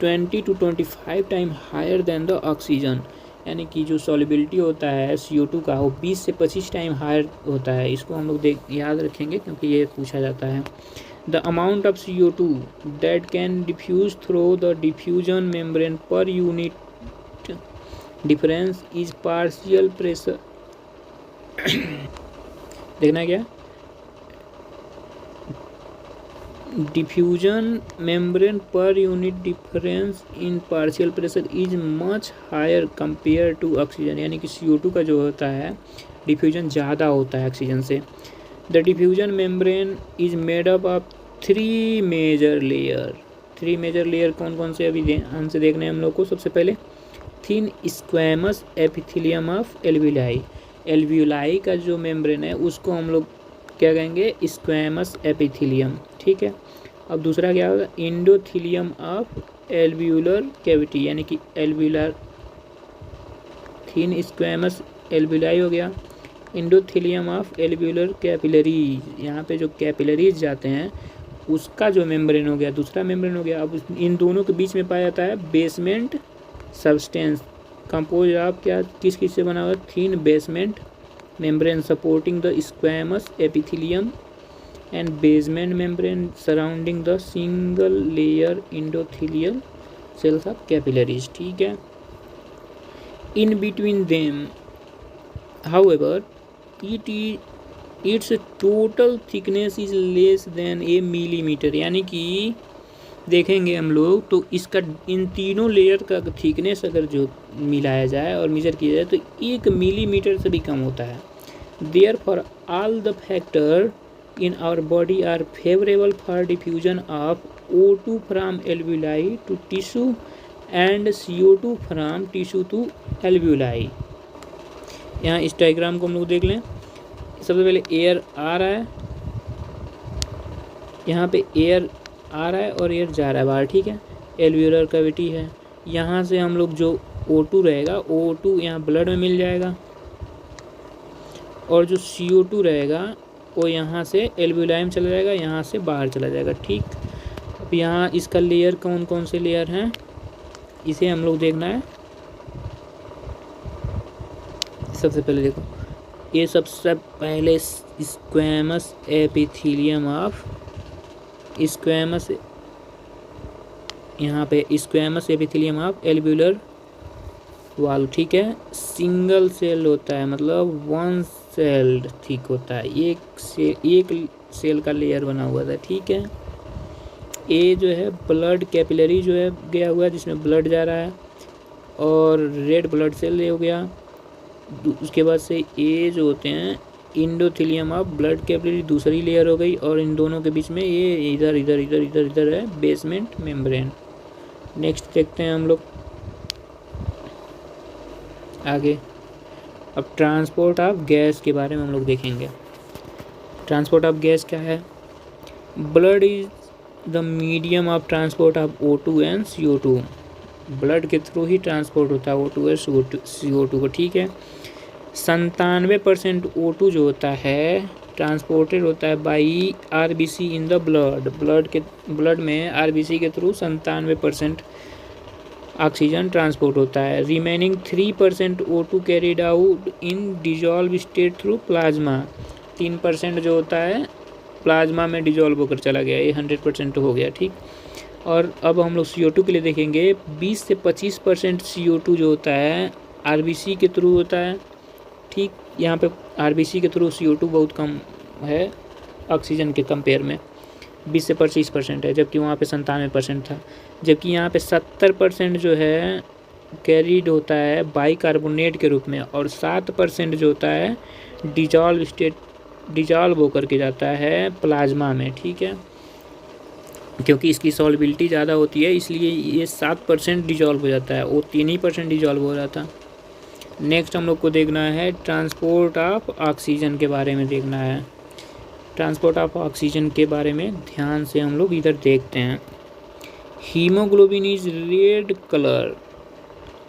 20 to 25 time higher than the oxygen, यानी कि जो सॉल्युबिलिटी होता है CO2 का वो 20 से 25 टाइम हायर होता है। इसको हम लोग याद रखेंगे क्योंकि ये पूछा जाता है। The amount of CO2 that can diffuse through the diffusion membrane per unit difference is partial pressure. देखना क्या, diffusion membrane per unit difference in partial pressure is much higher compare to oxygen, यानी कि CO2 का जो होता है diffusion ज़्यादा होता है ऑक्सीजन से। The diffusion membrane is made up of 3 major layer. 3 major layer कौन कौन से अभी ध्यान से देखने हम लोग को। सबसे पहले thin squamous epithelium of alveoli, alveoli का जो मेम्ब्रेन है उसको हम लोग क्या कहेंगे स्क्वैमस एपिथेलियम। ठीक है, अब दूसरा क्या होगा एंडोथेलियम ऑफ एल्वियोलर कैविटी, यानी कि एल्वियोलर थिन स्क्वैमस एल्वियोलाई हो गया। एंडोथेलियम ऑफ एल्वियोलर कैपिलरीज, यहाँ पे जो कैपिलरीज जाते हैं उसका जो मेम्ब्रेन हो गया, दूसरा मेम्ब्रेन हो गया। अब इन दोनों के बीच में पाया जाता है बेसमेंट सब्सटेंस, कंपोज ऑफ क्या किस से बना हुआ, thin basement membrane supporting the squamous epithelium and basement membrane surrounding the single layer endothelial cells of capillaries. ठीक है, in between them however it's total thickness is less than A millimetre, यानी कि देखेंगे हम लोग तो इसका इन तीनों लेयर का थिकनेस अगर जो मिलाया जाए और मेजर किया जाए तो 1 मिलीमीटर से भी कम होता है। Therefore all the factor in our body are favorable for diffusion of O2 from alveoli to tissue and CO2 from tissue to alveoli। यहाँ इस डायग्राम को हम लोग देख लें। सबसे पहले एयर आ रहा है, यहाँ पे एयर आ रहा है और एयर जा रहा है बाहर। ठीक है, एल्वियोलर कैविटी है, यहाँ से हम लोग जो O2 रहेगा O2 यहाँ ब्लड में मिल जाएगा और जो CO2 रहेगा वो यहाँ से एल्वियोलाई में चला जाएगा, यहाँ से बाहर चला जाएगा। ठीक, अब यहाँ इसका लेयर कौन कौन से लेयर हैं इसे हम लोग देखना है। सबसे पहले देखो, ये सबसे पहले स्क्वैमस एपिथेलियम ऑफ स्क्वैमस, यहाँ पे स्क्वैमस एपिथेलियम ऑफ एल्व्यूलर वाल, ठीक है। सिंगल सेल होता है, मतलब वन सेल्ड थिक होता है, एक सेल का लेयर बना हुआ था, ठीक है। ए जो है ब्लड कैपिलरी जो है गया हुआ है, जिसमें ब्लड जा रहा है, और रेड ब्लड सेल हो गया। उसके बाद से ए जो होते हैं इंडोथेलियम ऑफ ब्लड कैपिलरी दूसरी लेयर हो गई, और इन दोनों के बीच में ये इधर इधर इधर इधर इधर है बेसमेंट मेम्ब्रेन। नेक्स्ट देखते हैं हम लोग आगे। अब ट्रांसपोर्ट ऑफ गैस के बारे में हम लोग देखेंगे। ट्रांसपोर्ट ऑफ गैस क्या है? Blood is the medium of transport of O2 and CO2। Blood के थ्रू ही ट्रांसपोर्ट होता है O2 और CO2 को, ठीक है। 97% O2 जो होता है ट्रांसपोर्टेड होता है by RBC in the blood में RBC के थ्रू 97% ऑक्सीजन ट्रांसपोर्ट होता है। Remaining 3% O2 carried out in dissolve state through plasma. 3% जो होता है प्लाज्मा में डिजॉल्व होकर चला गया, ये 100% हो गया, ठीक। और अब हम लोग CO2 के लिए देखेंगे। 20 से 25% CO2 जो होता है RBC के थ्रू होता है, ठीक। यहाँ पे RBC के थ्रू CO2 बहुत कम है ऑक्सीजन के कंपेयर में, 20 से 25% है, जबकि वहाँ पे 97% था। जबकि यहाँ पे 70% जो है कैरीड होता है बाइकार्बोनेट के रूप में, और 7% जो होता है डिजॉल्व होकर के जाता है प्लाज्मा में, ठीक है। क्योंकि इसकी सॉल्युबिलिटी ज़्यादा होती है, इसलिए ये 7% डिजॉल्व हो जाता है, वो 3% डिजॉल्व हो रहा था। नेक्स्ट हम लोग को देखना है ट्रांसपोर्ट ऑफ ऑक्सीजन के बारे में देखना है। ट्रांसपोर्ट ऑफ ऑक्सीजन के बारे में ध्यान से हम लोग इधर देखते हैं। Haemoglobin is red colour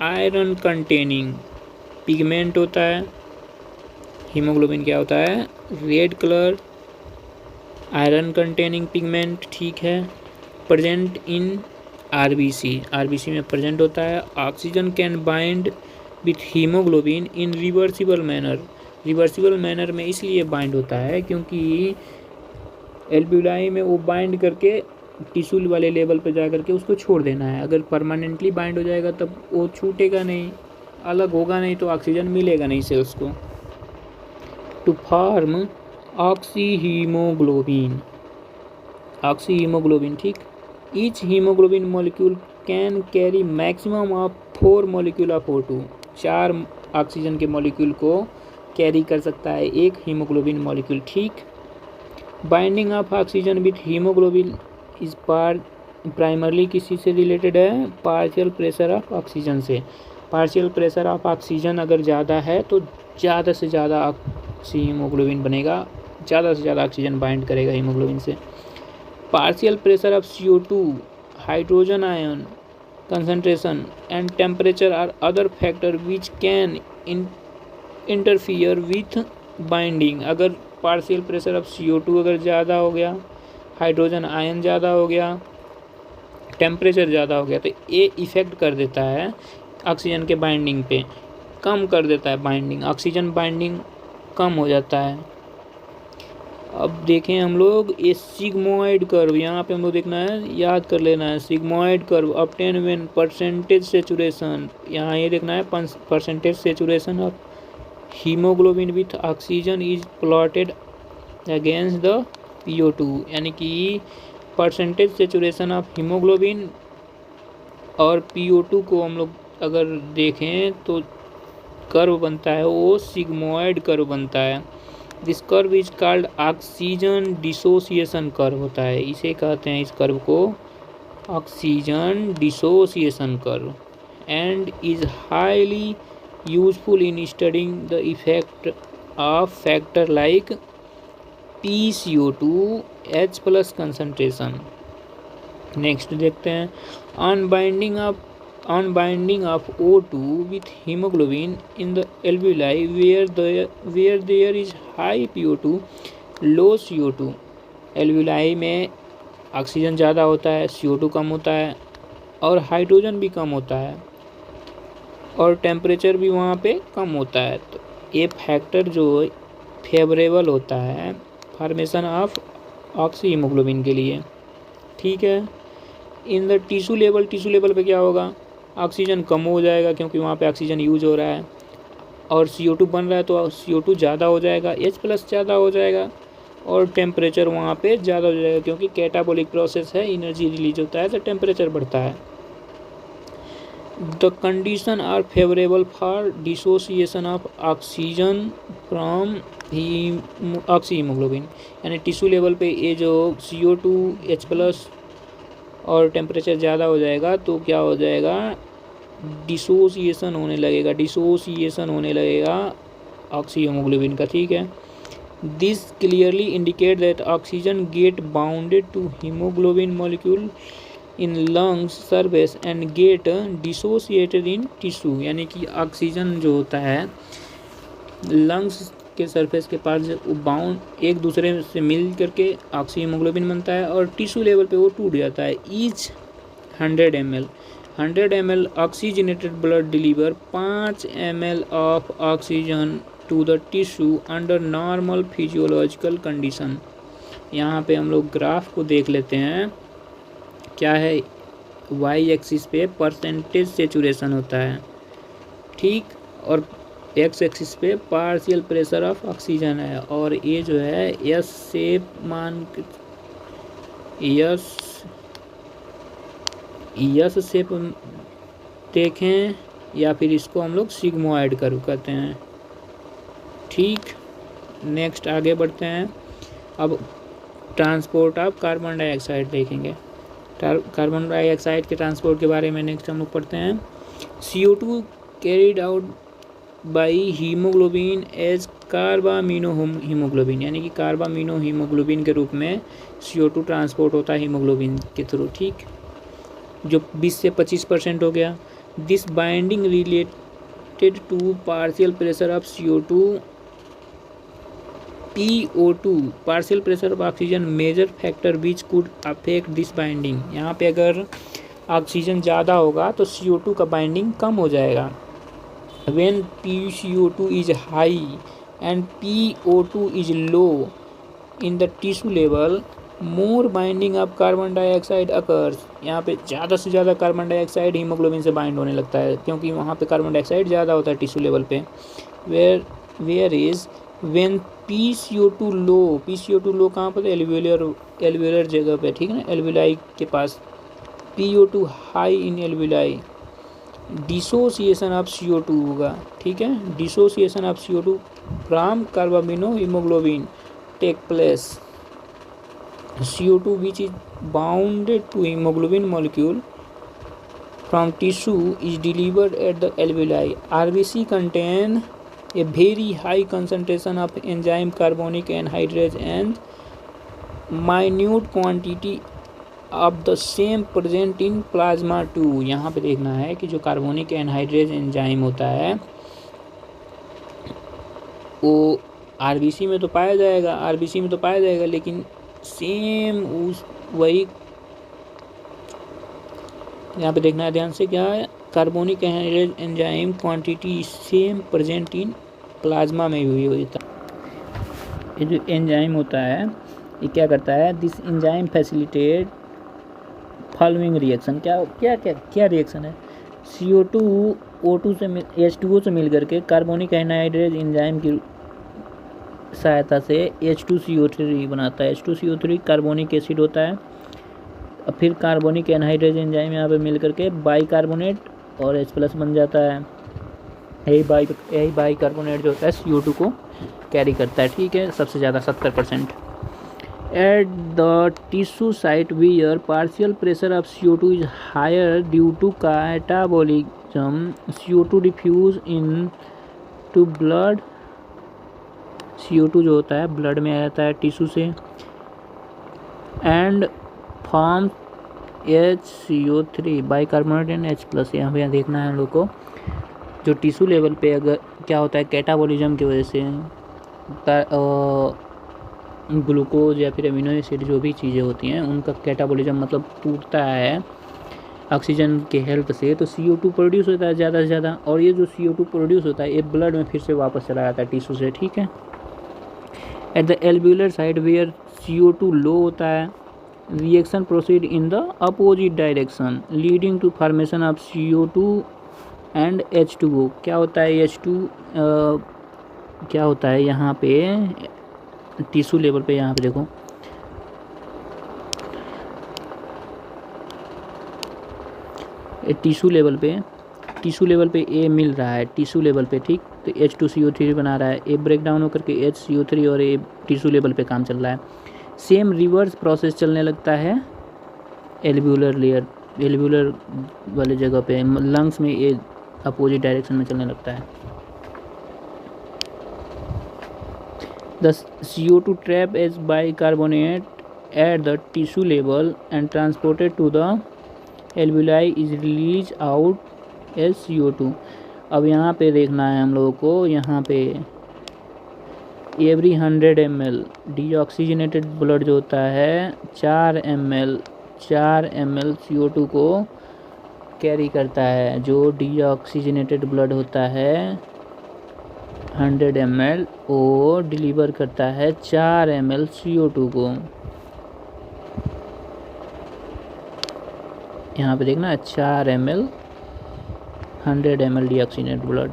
iron containing pigment होता है। हीमोग्लोबिन क्या होता है? Red colour iron containing pigment, ठीक है। प्रेजेंट इन आरबीसी में प्रेजेंट होता है। Oxygen can bind with haemoglobin in reversible manner में इसलिए बाइंड होता है क्योंकि एल्ब्यूलाई में वो बाइंड करके टिश्यू वाले लेवल पर जा करके उसको छोड़ देना है। अगर परमानेंटली बाइंड हो जाएगा तब वो छूटेगा नहीं, अलग होगा नहीं, तो ऑक्सीजन मिलेगा नहीं सेल्स को। टू फॉर्म ऑक्सी हीमोग्लोबिन, ठीक। Each haemoglobin molecule can carry maximum of 4 molecule of O2। 4 oxygen के मॉलिक्यूल को कैरी कर सकता है एक हीमोग्लोबिन मॉलिक्यूल, ठीक। Binding of oxygen with haemoglobin इस प्राइमरली किसी से रिलेटेड है? पार्शियल प्रेशर ऑफ ऑक्सीजन से। पार्शियल प्रेशर ऑफ ऑक्सीजन अगर ज़्यादा है तो ज़्यादा से ज़्यादा हीमोग्लोबिन बनेगा, ज़्यादा से ज़्यादा ऑक्सीजन बाइंड करेगा हीमोग्लोबिन से। Partial pressure of CO2, hydrogen ion concentration and temperature are other factor which can interfere with binding. अगर पार्शियल प्रेशर ऑफ CO2 अगर ज़्यादा हो गया, हाइड्रोजन आयन ज़्यादा हो गया, टेम्परेचर ज़्यादा हो गया, तो ये इफ़ेक्ट कर देता है ऑक्सीजन के बाइंडिंग पे, कम कर देता है बाइंडिंग, ऑक्सीजन बाइंडिंग कम हो जाता है। अब देखें हम लोग ये सिग्मोइड कर्व, यहाँ पे हम लोग देखना है, याद कर लेना है। Sigmoid curve obtain when percentage saturation, यहाँ ये देखना है percentage saturation of haemoglobin with oxygen is plotted against the PO2, यानी कि परसेंटेज सेचुरेशन ऑफ हीमोग्लोबिन और PO2 को हम लोग अगर देखें तो कर्व बनता है, वो सिग्मोइड कर्व बनता है। This curve is called oxygen dissociation curve होता है, इसे कहते हैं इस कर्व को oxygen dissociation curve, and is highly useful in studying the effect of factor like PCO2 H+ concentration. Next देखते हैं अनबाइंडिंग of O2 with hemoglobin in the alveoli where there is high PO2 low CO2। Alveoli में oxygen ज़्यादा होता है, CO2 कम होता है, और hydrogen भी कम होता है, और टेम्परेचर भी वहाँ पे कम होता है। तो ए फैक्टर जो फेवरेबल होता है फॉर्मेशन ऑफ ऑक्सी हीमोग्लोबिन के लिए, ठीक है। इन द टिश्यू लेवल पे क्या होगा, ऑक्सीजन कम हो जाएगा क्योंकि वहाँ पे ऑक्सीजन यूज हो रहा है, और CO2 बन रहा है तो CO2 ज़्यादा हो जाएगा, H+ ज़्यादा हो जाएगा, और टेम्परेचर वहाँ पे ज़्यादा हो जाएगा क्योंकि कैटाबॉलिक प्रोसेस है, एनर्जी रिलीज होता है तो टेम्परेचर बढ़ता है। The condition are favourable for dissociation of oxygen from oxy haemoglobin, यानी टिश्यू लेवल पे ये जो CO2 H+ और टेम्परेचर ज़्यादा हो जाएगा तो क्या हो जाएगा, डिसोसिएशन होने लगेगा ऑक्सी हीमोग्लोबिन का, ठीक है। This clearly indicate that oxygen get bounded to haemoglobin molecule in lungs surface and get dissociated in tissue, यानी कि ऑक्सीजन जो होता है लंग्स के सरफेस के पास बाउंड एक दूसरे से मिल करके ऑक्सी हीमोग्लोबिन बनता है और टिश्यू लेवल पे वो टूट जाता है। Each 100 ml oxygenated blood deliver 5 ml of oxygen to the tissue under normal physiological condition. यहाँ पे हम लोग ग्राफ को देख लेते हैं, क्या है, वाई एक्सिस पे परसेंटेज सेचुरेशन होता है, ठीक, और एक्स एक्सिस पे पार्शियल प्रेशर ऑफ ऑक्सीजन है, और ये जो है यस शेप यस शेप देखें या फिर इसको हम लोग सिग्मोइड कर्व कहते हैं, ठीक। नेक्स्ट आगे बढ़ते हैं, अब ट्रांसपोर्ट ऑफ कार्बन डाइऑक्साइड देखेंगे। कार्बन डाइऑक्साइड के ट्रांसपोर्ट के बारे में नेक्स्ट हम लोग पढ़ते हैं। CO2 carried out by haemoglobin as carbamino haemoglobin, यानी कि कार्बामिनो हीमोग्लोबिन के रूप में CO2 ट्रांसपोर्ट होता है हीमोग्लोबिन के थ्रू, ठीक, जो 20 से 25% हो गया। This binding related to partial pressure of CO2 PO2 partial pressure of oxygen major factor which could affect this binding. यहाँ पे अगर ऑक्सीजन ज़्यादा होगा तो CO2 का बाइंडिंग कम हो जाएगा। When PCO2 is high and PO2 is low in the tissue level, more binding of carbon dioxide occurs। यहाँ पे ज़्यादा से ज़्यादा कार्बन डाइऑक्साइड हीमोग्लोबिन से बाइंड होने लगता है क्योंकि वहाँ पे कार्बन डाइऑक्साइड ज़्यादा होता है टिश्यू लेवल पे। वेयर इज व्हेन PCO2 लो कहाँ पर, एल्वियोलर जगह पे, ठीक है ना, एल्विलाई के पास। PO2 high in alveoli, dissociation of CO2 होगा, ठीक है, dissociation of CO2 from carbamino haemoglobin take place. CO2 which is bounded to hemoglobin molecule from tissue is delivered at the alveoli. RBC contain a very high concentration of enzyme carbonic anhydrase and minute quantity of the same present in plasma too। यहाँ पे देखना है कि जो carbonic anhydrase enzyme होता है वो RBC में तो पाया जाएगा, लेकिन सेम उस वही यहाँ पे देखना है ध्यान से, क्या है, carbonic anhydrase enzyme quantity same present in plasma में भी होता है। ये जो एंजाइम होता है ये क्या करता है, this enzyme facilitate following reaction. क्या रिएक्शन है, CO2 O2 से H2O से मिल करके कार्बोनिक एनहाइड्रेज एंजाइम की सहायता से H2CO3 बनाता है। H2CO3 कार्बोनिक एसिड होता है, और फिर कार्बोनिक एनहाइड्रेज एंजाइम यहाँ पे मिल करके बाइकार्बोनेट और H+ बन जाता है। यही बाइकार्बोनेट जो होता है CO2 को कैरी करता है, ठीक है, सबसे ज़्यादा 70%। At the tissue site where partial pressure of CO2 is higher due to catabolism, CO2 diffuse into blood. CO2 जो होता है ब्लड में आ जाता है टिश्यू से, and form HCO3 bicarbonate and H+। यहाँ पे देखना है हम लोग को, जो टिश्यू लेवल पे अगर क्या होता है, कैटाबॉलिज्म की वजह से ग्लूकोज या फिर अमीनो एसिड जो भी चीज़ें होती हैं उनका कैटाबॉलिज्म मतलब टूटता है ऑक्सीजन के हेल्प से, तो CO2 प्रोड्यूस होता है ज़्यादा से ज़्यादा, और ये जो CO2 प्रोड्यूस होता है ये ब्लड में फिर से वापस चला जाता है टिश्यू से, ठीक है। At the alveolar side where CO2 low होता है, reaction proceed in the opposite direction leading to formation of CO2 and H2O। क्या होता है H2 क्या होता है यहाँ पे टिश्यू लेवल पे, यहाँ पे देखो टिश्यू लेवल पे A मिल रहा है टिश्यू लेवल पे, ठीक। तो H2CO3 बना रहा है, A ब्रेक डाउन होकर के HCO3 और A टिश्यू लेवल पे काम चल रहा है। सेम रिवर्स प्रोसेस चलने लगता है एल्व्यूलर वाले जगह पे, लंग्स में ये अपोजिट डायरेक्शन में चलने लगता है। The CO2 trap as bicarbonate at the tissue level and transported to the alveoli is release out as CO2। अब यहाँ पे देखना है हम लोगों को, यहाँ पे एवरी 100 ml डीऑक्सीजनेटेड ब्लड जो होता है 4 ml CO2 को कैरी करता है। जो डीऑक्सीजनेटेड ब्लड होता है 100 ml वो डिलीवर करता है 4 ml CO2 को। यहाँ पे देखना 4 ml 100 ml डीऑक्सीजनेटेड ब्लड।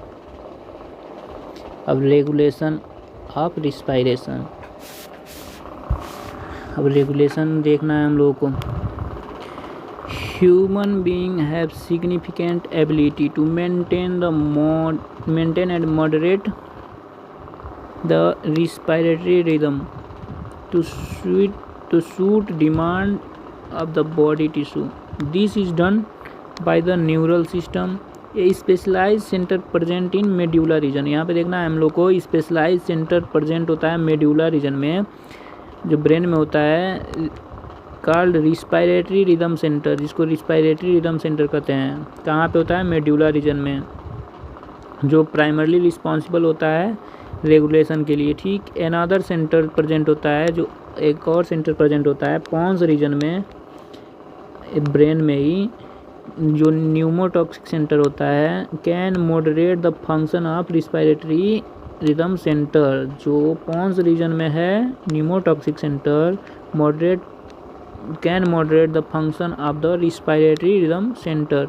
अब रेगुलेशन ऑफ रिस्पायरेशन, अब रेगुलेशन देखना है हम लोगों को। Human being have significant ability to maintain and moderate the respiratory rhythm to suit demand of the body tissue. This is done by the neural system, a specialise centre present in medulla region. यहाँ पे देखना है हम लोग को, specialise centre present होता है medulla reason में, जो ब्रेन में होता है, कॉल्ड रिस्पायरेटरी रिदम सेंटर, जिसको रिस्पायरेटरी रिदम सेंटर कहते हैं। कहाँ पे होता है? मेड्यूला रीजन में, जो प्राइमरली रिस्पॉन्सिबल होता है रेगुलेशन के लिए, ठीक। एनादर सेंटर प्रेजेंट होता है, जो एक और सेंटर प्रेजेंट होता है पॉन्स रीजन में, ब्रेन में ही, जो न्यूमोटॉक्सिक सेंटर होता है, can moderate the function of respiratory rhythm centre. जो पॉन्स रीजन में है pneumotaxic centre can moderate the function of the respiratory rhythm centre.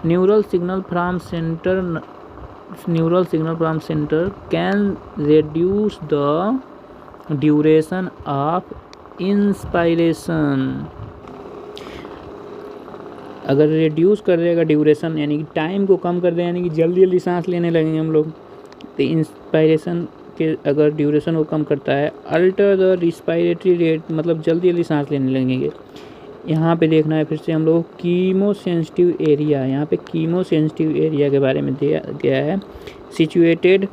Neural signal from centre can reduce the duration of inspiration. अगर reduce कर देगा duration, यानी कि time को कम कर देगा, यानी कि जल्दी जल्दी सांस लेने लगेंगे हम लोग, तो इंस्पायरेशन के अगर ड्यूरेशन को कम करता है। अल्टर द रिस्पायरेटरी रेट, मतलब जल्दी जल्दी सांस लेने लगेंगे। यहाँ पे देखना है फिर से हम लोग कीमो सेंसिटिव एरिया, यहाँ पे कीमो सेंसिटिव एरिया के बारे में दिया गया है। सिचुएटेड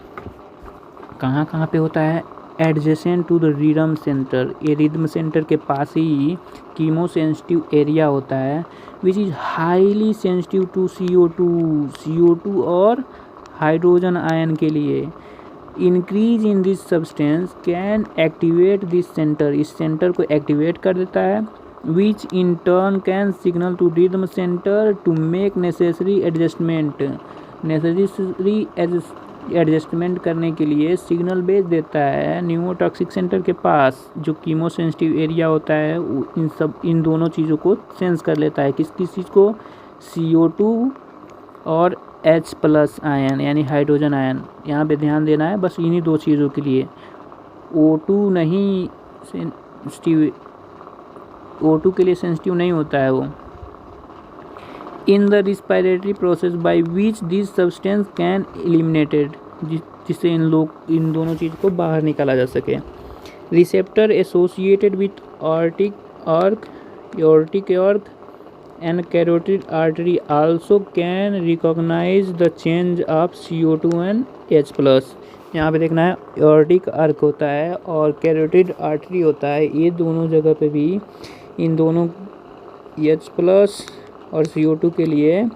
कहाँ पे होता है? Adjacent to the rhythm centre, ये रिदम सेंटर के पास ही कीमो सेंसिटिव एरिया होता है, which is highly sensitive to CO2 और हाइड्रोजन आयन के लिए। Increase in this substance can activate this centre, इस सेंटर को एक्टिवेट कर देता है, which in turn can signal to rhythm centre to make necessary adjustment करने के लिए सिग्नल भेज देता है न्यूमोटॉक्सिक सेंटर के पास। जो कीमो सेंसिटिव एरिया होता है वो इन दोनों चीज़ों को सेंस कर लेता है। किस चीज़ को? CO2 और H+ आयन, यानी हाइड्रोजन आयन। यहाँ पे ध्यान देना है बस इन्हीं दो चीज़ों के लिए। O2 नहीं सेंसिटिव, O2 के लिए सेंसिटिव नहीं होता है वो। In the respiratory process by which this substance can eliminated, जिससे इन दोनों चीज़ को बाहर निकाला जा सके। Receptor associated with aortic and carotid artery also can recognize the change of CO2 and H+। यहाँ पे देखना है एओर्टिक आर्क होता है और कैरोटिड आर्टरी होता है, ये दोनों जगह पे भी इन दोनों H+ और CO2 के लिए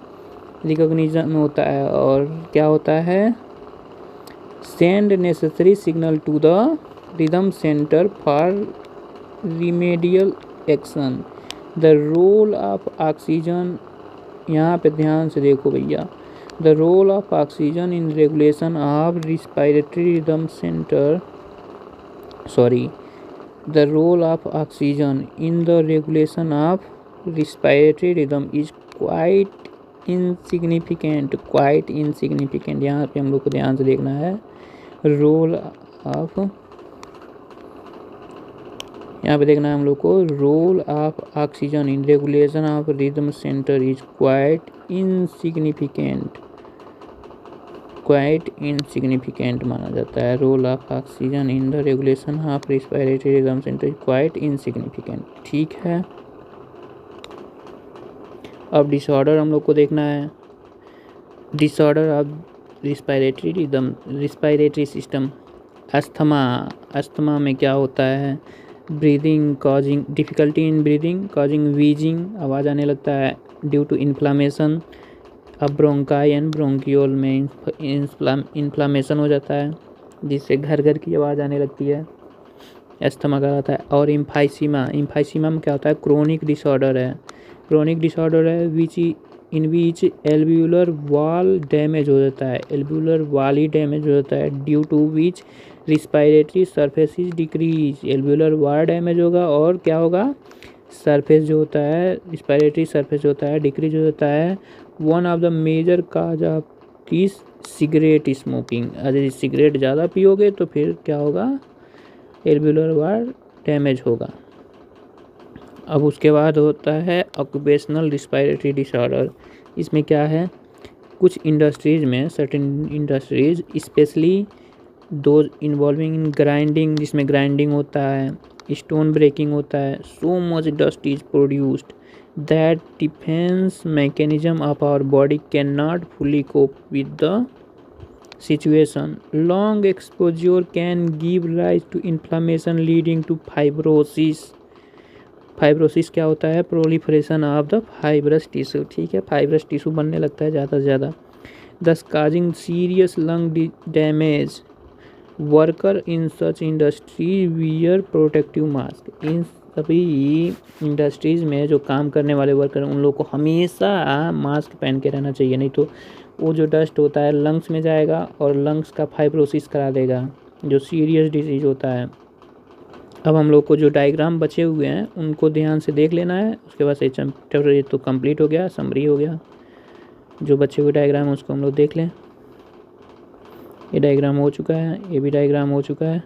रिकॉग्निशन होता है। और क्या होता है? Send necessary signal to the rhythm centre for remedial action. The role of oxygen यहाँ पे ध्यान से देखो भैया, the role of oxygen in regulation of respiratory rhythm centre the role of oxygen in the regulation of respiratory rhythm is quite insignificant. यहाँ पे हम लोग को ध्यान से देखना है, रोल ऑफ, यहाँ पे देखना है हम लोग को, role of oxygen in regulation of rhythm centre is quite insignificant माना जाता है। Role of oxygen in the regulation of respiratory rhythm centre is quite insignificant. ठीक है, अब डिसऑर्डर हम लोग को देखना है। Disorder of respiratory system. Asthma में क्या होता है, breathing causing difficulty in breathing causing wheezing, आवाज़ आने लगता है ड्यू टू इन्फ्लामेशन। अब ब्रोंकाई एंड ब्रोंकियोल में इन्फ्लामेशन हो जाता है जिससे घर घर की आवाज़ आने लगती है, अस्थमा का होता है। और इम्फाइसीमा में क्या होता है, क्रोनिक डिसऑर्डर है in which alveolar wall damage हो जाता है, due to which respiratory surfaces decrease. Alveolar wall damage होगा और क्या होगा, सरफेस जो होता है, रिस्पायरेटरी सरफेस जो होता है डिक्रीज हो जाता है। One of the major cause of this cigarette smoking. अगर सिगरेट ज़्यादा पियोगे तो फिर क्या होगा, एल्व्यूलर वॉल डैमेज होगा। अब उसके बाद होता है ऑक्यूपेशनल रिस्पायरेटरी डिसऑर्डर। इसमें क्या है, कुछ इंडस्ट्रीज़ में, certain industries specially those involving in grinding, जिसमें ग्राइंडिंग होता है, स्टोन ब्रेकिंग होता है, so much dust is produced that defence mechanism of our body can not fully cope with the situation. Long exposure can give rise to inflammation leading to fibrosis क्या होता है, proliferation of the fibrous tissue. ठीक है, fibrous tissue बनने लगता है ज़्यादा से ज़्यादा। Thus causing serious lung damage. Worker in such industry wear protective mask. इन सभी इंडस्ट्रीज़ में जो काम करने वाले वर्कर उन लोगों को हमेशा मास्क पहन के रहना चाहिए, नहीं तो वो जो डस्ट होता है लंग्स में जाएगा और लंग्स का फाइब्रोसिस करा देगा, जो सीरियस डिजीज़ होता है। अब हम लोग को जो डायग्राम बचे हुए हैं उनको ध्यान से देख लेना है, उसके बाद से चैप्टर ये तो कंप्लीट हो गया, समरी हो गया। जो बचे हुए डायग्राम है उसको हम लोग देख लें। ये डायग्राम हो चुका है, ये भी डायग्राम हो चुका है,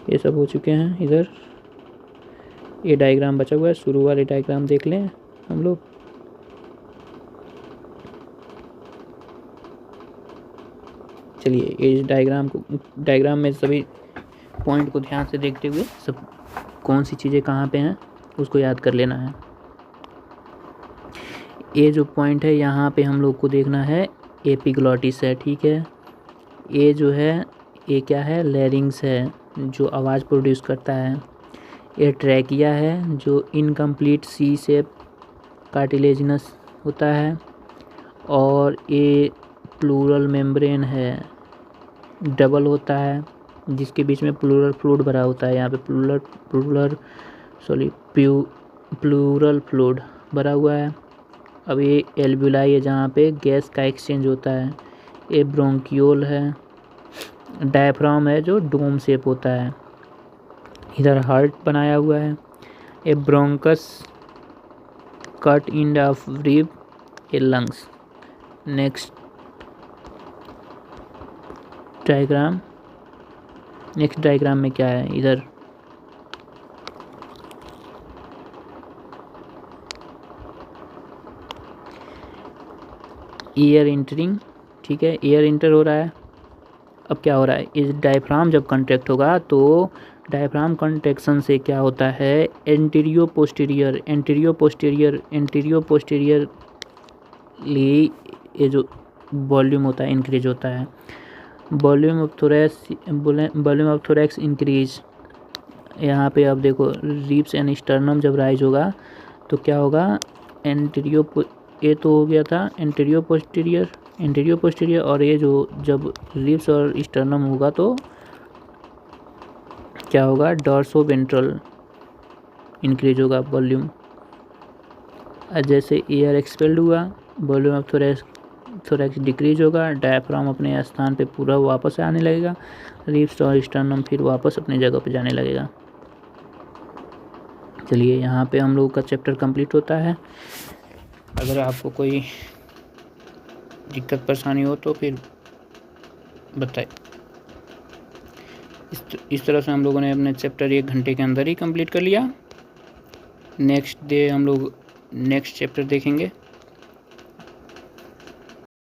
ये सब हो चुके हैं। इधर ये डायग्राम बचा हुआ है, शुरू वाले डायग्राम देख लें हम लोग। चलिए ये डायग्राम में सभी पॉइंट को ध्यान से देखते हुए सब कौन सी चीज़ें कहाँ पे हैं उसको याद कर लेना है। ये जो पॉइंट है यहाँ पे हम लोग को देखना है एपिग्लॉटिस है, ठीक है। ये जो है ये क्या है, लैरिंग्स है जो आवाज़ प्रोड्यूस करता है। ये ट्रैकिया है जो इनकम्प्लीट सी शेप कार्टिलेजिनस होता है। और ये प्लूरल मेम्ब्रेन है, डबल होता है जिसके बीच में प्लूरल फ्लूइड भरा होता है। यहाँ पे प्लूरल फ्लूइड भरा हुआ है। अब ये एल्ब्यूलाई है जहाँ पे गैस का एक्सचेंज होता है। ये ब्रोंकियोल है। डायफ्राम है जो डोम शेप होता है। इधर हार्ट बनाया हुआ है। ये bronchus cut end of rib, ये लंग्स। नेक्स्ट डायग्राम में क्या है, इधर एयर इंटरिंग, ठीक है, एयर इंटर हो रहा है। अब क्या हो रहा है, इस डायफ्राम जब कॉन्ट्रैक्ट होगा तो डायफ्राम कॉन्ट्रैक्शन से क्या होता है, एंटीरियो पोस्टीरियर ये जो वॉल्यूम होता है इंक्रीज होता है। Volume of thorax increase. यहाँ पे अब देखो रिब्स एंड स्टर्नम जब राइज होगा तो क्या होगा, ये तो हो गया था एंटीरियो पोस्टीरियर और ये जो जब रिब्स और स्टर्नम होगा तो क्या होगा, डॉर्सो वेंट्रल इंक्रीज होगा वॉल्यूम। जैसे एयर एक्सपेल्ड हुआ, वॉल्यूम ऑफ थोरैक्स डिक्रीज होगा, डायफ्राम अपने स्थान पे पूरा वापस आने लगेगा, रिब्स और स्टर्नम फिर वापस अपनी जगह पे जाने लगेगा। चलिए यहाँ पे हम लोगों का चैप्टर कंप्लीट होता है। अगर आपको कोई दिक्कत परेशानी हो तो फिर बताइए। इस तरह से हम लोगों ने अपने चैप्टर 1 घंटे के अंदर ही कंप्लीट कर लिया। नेक्स्ट डे हम लोग नेक्स्ट चैप्टर देखेंगे।